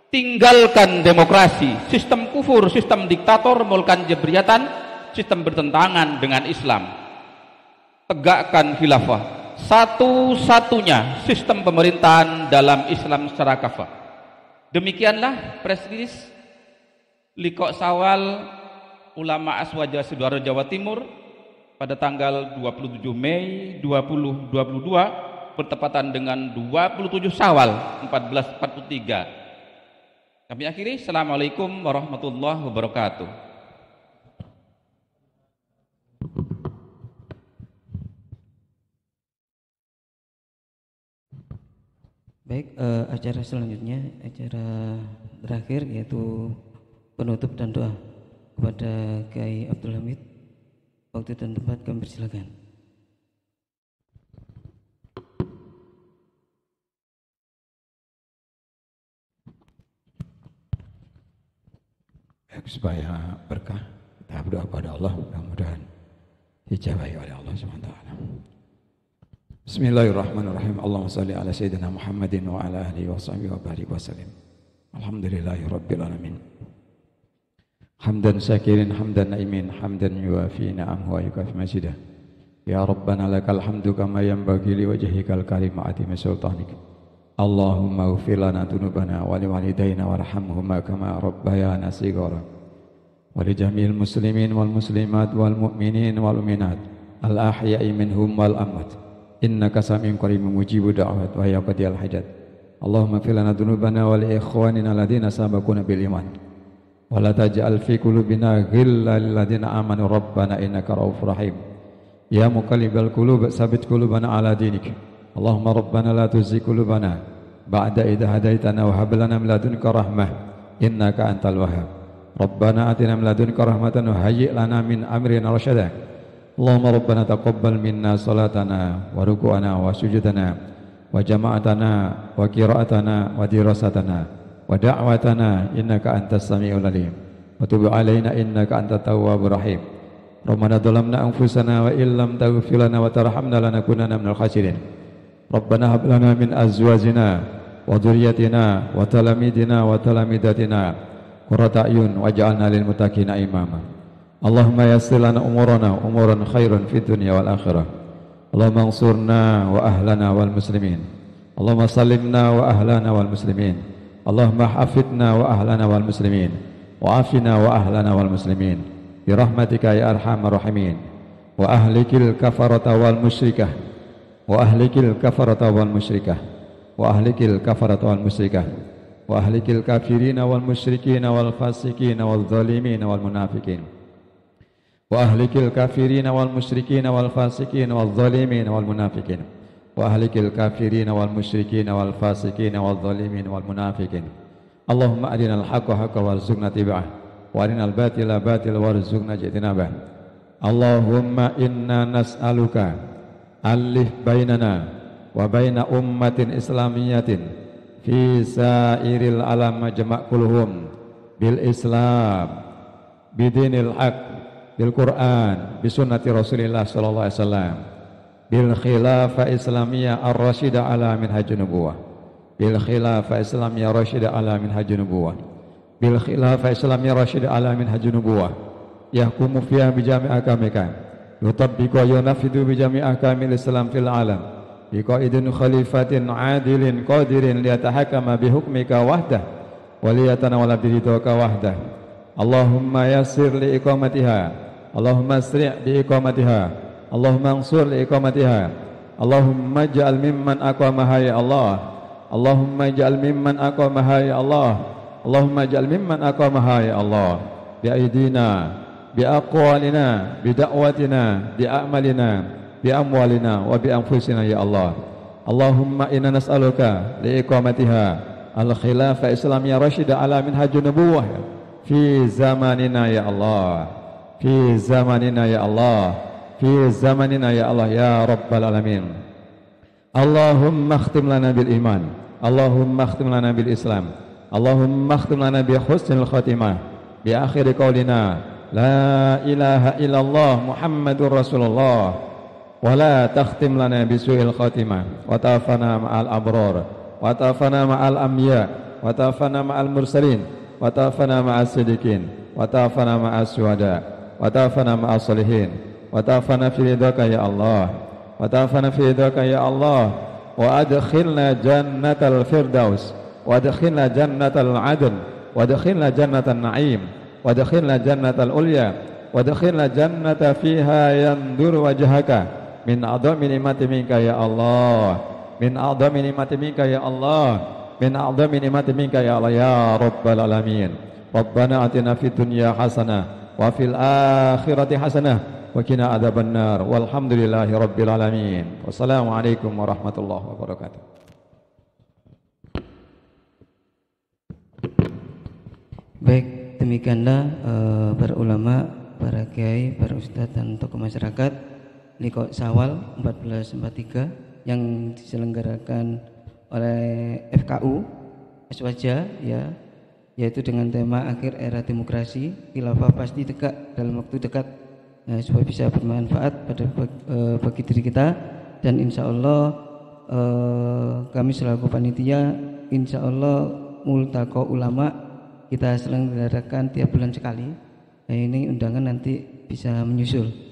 Tinggalkan demokrasi, sistem kufur, sistem diktator, mulkan jabriyatan, sistem bertentangan dengan Islam. Tegakkan khilafah, satu-satunya sistem pemerintahan dalam Islam secara kafah. Demikianlah press release Liqa Syawal Ulama Aswaja Sidoarjo Jawa Timur pada tanggal 27 Mei 2022 bertepatan dengan 27 Syawal 1443. Kami akhiri. Assalamualaikum warahmatullahi wabarakatuh. Baik, acara selanjutnya, acara terakhir yaitu penutup dan doa kepada Kiai Abdul Hamid. Waktu dan tempat kami persilakan. Supaya berkah, kita berdoa pada Allah, mudah-mudahan dijabahi oleh Allah SWT. Bismillahirrahmanirrahim. Allahumma salli ala sayyidina Muhammadin wa ala alihi wa sahbihi wa barik wa sallim. Alhamdulillahi rabbil alamin. Hamdan syakirin, hamdan naimin, hamdan yuafi na'amhu wa yukafi majidah. Ya Rabbana lakal hamdu kama yanbaghi li wajhikal karim wa atimi sultanik. Allahumma ighfir lana dzunubana wa li walidayna warhamhuma kama rabbayana shighara. Wa li jami'il muslimin wal muslimat wal mu'minin wal mu'minat al ahya'i minhum wal amwat. Innaka sami'un qaribun mujibu da'wat wa ya qadiyal hajat. Allahumma ighfir lana dzunubana wa li ikhwanina alladziina sabaquna bil iman. Wa la taj'al fi qulubina ghillan lil ladziina amanu rabbana innaka ra'ufur rahim. Ya muqallibal qulub tsabbit qulubana ala dinik. Allahumma rabbana la tuzigh qulubana ba'da idh hadaitana wa hab lana min ladunka rahmah innaka antal wahhab. Rabbana atina min ladunka rahmatan wa hayyi' lana min amrina rasyada. Allahumma rabbana taqabbal minna salatana wa ruku'ana wa sujudana wa jama'atana wa qira'atana wa dirasatana wa da'watana innaka antas sami'ul alim wa tub 'alaina innaka antat tawwabur rahim. Rabbana dhalamna anfusana wa illam taghfir lana wa tarhamna lanakunanna minal khasirin. Rabbana hab lana min azwajina wa dhurriyyatina wa talamidina wa talamidatina qurrata a'yun waj'alna lil muttaqina imama. Allahumma yassir lana umurana umuran khairan fid dunya wal akhirah. Allahumma ansurna wa ahlana wal muslimin. Allahumma sallimna wa ahlana wal muslimin. Allahumma hafidna wa ahlana wal muslimin. Wa afina wa ahlana wal muslimin. Bi rahmatika ya arhamar rahimin. Wa ahlikil kafarata wal musyrikah. Wa ahlikil kafarata wal musyrikah. Wa ahlikil kafarata wal musyrikah. Wa ahlikil kafirina wal musyrikin wal fasikin wal zalimin wal munafikin. Wa ahlikil kafirina wal musyrikin wal fasikin wal zalimin wal munafikin. Wa ahlikil kafirina wal musyrikin wal fasikin wal zalimin wal munafikin. Allahumma arinal haqqa haqqa warzuqna tiba'ah wa arinal batila batila warzuqna ijtinabah. Allahumma inna nas'aluka alif bainana wa baina ummatin islamiyatin fi sairil alam majma' kulhum bil islam bidinil haq bil Quran bi sunnati Rasulillah sallallahu alaihi wasallam bil khilafah islamiyah ar-rasyidah ala minhajun nubuwah bil khilafah islamiyah rasyidah ala minhajun nubuwah bil khilafah islamiyah rasyidah ala minhajun nubuwah yahkumu fiha bi jami' akamika yutabbiqu wa yunafidu bi jami' akamil islam fil alam bi qaidin khalifatin adilin qadirin liyatahakama bi hukmika wahdah wa liyatanawala bi ridwaka wahdah. Allahumma yassir li iqamatiha, Allahumma asri' bi iqamatiha, Allahumma ansur li iqamatiha, Allahumma ij'al mimman aqamaha ya Allah, Allahumma ij'al mimman aqamaha ya Allah, Allahumma ij'al mimman aqamaha ya Allah, bi aidina, bi aqwalina, bi da'watina, bi a'malina, bi amwalina wa bi anfusina ya Allah. Allahumma inna nas'aluka li iqamatiha al-khilafah islamiyah rasyidah ala minhajun nubuwah fi zamanina ya Allah, fi zamanina ya Allah, fi zamanina ya Allah ya rabbal alamin. Allahumma akhtim lana bil iman, Allahumma akhtim lana bil islam, Allahumma akhtim lana bi husnil khatimah bi akhir qaulina la ilaha illallah Muhammadur Rasulullah wa la takhtim lana bi su'il khatimah wa tafana ma'al abrar wa tafana ma'al anbiya wa tafana ma'al mursalin wa tafana ma'as siddiqin wa tafana ma'as syuhada wa tafana ma'as salihin wa tafana fi ridhaka ya Allah wa tafana fi ridhaka ya Allah wa adkhilna jannatal firdaus wa adkhilna jannatal adn wa adkhilna jannatan na'im wa adkhilna jannatal ulya wa adkhilna jannata fiha yandur wajhaka min a'dhami ni'mati minka ya Allah, min a'dhami ni'mati minka ya Allah, min a'dhami ni'mati minka ya Allah ya rabbal alamin. Rabbana atina fid dunya hasanah wa fil akhirati hasanah wa qina adzabannar walhamdulillahi rabbil alamin. Wassalamualaikum warahmatullahi wabarakatuh. Baik, demikianlah para ulama, para kiai, para ustadz dan tokoh masyarakat Liqa Syawal 1443 yang diselenggarakan oleh FKU Aswaja ya, yaitu dengan tema akhir era demokrasi, khilafah pasti tegak dalam waktu dekat, supaya bisa bermanfaat pada bagi diri kita, dan insya Allah kami selaku panitia insya Allah multaqo ulama kita selenggarakan tiap bulan sekali. Nah, ini undangan nanti bisa menyusul.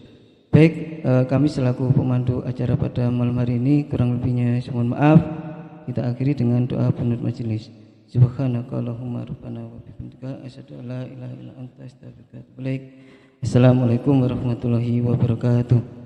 Baik, kami selaku pemandu acara pada malam hari ini kurang lebihnya mohon maaf. Kita akhiri dengan doa penutup majelis. Subhanaka Allahumma rabbana wa bihamdika asyhadu an la ilaha illa anta astaghfiruka wa atubu ilaik. Assalamualaikum warahmatullahi wabarakatuh.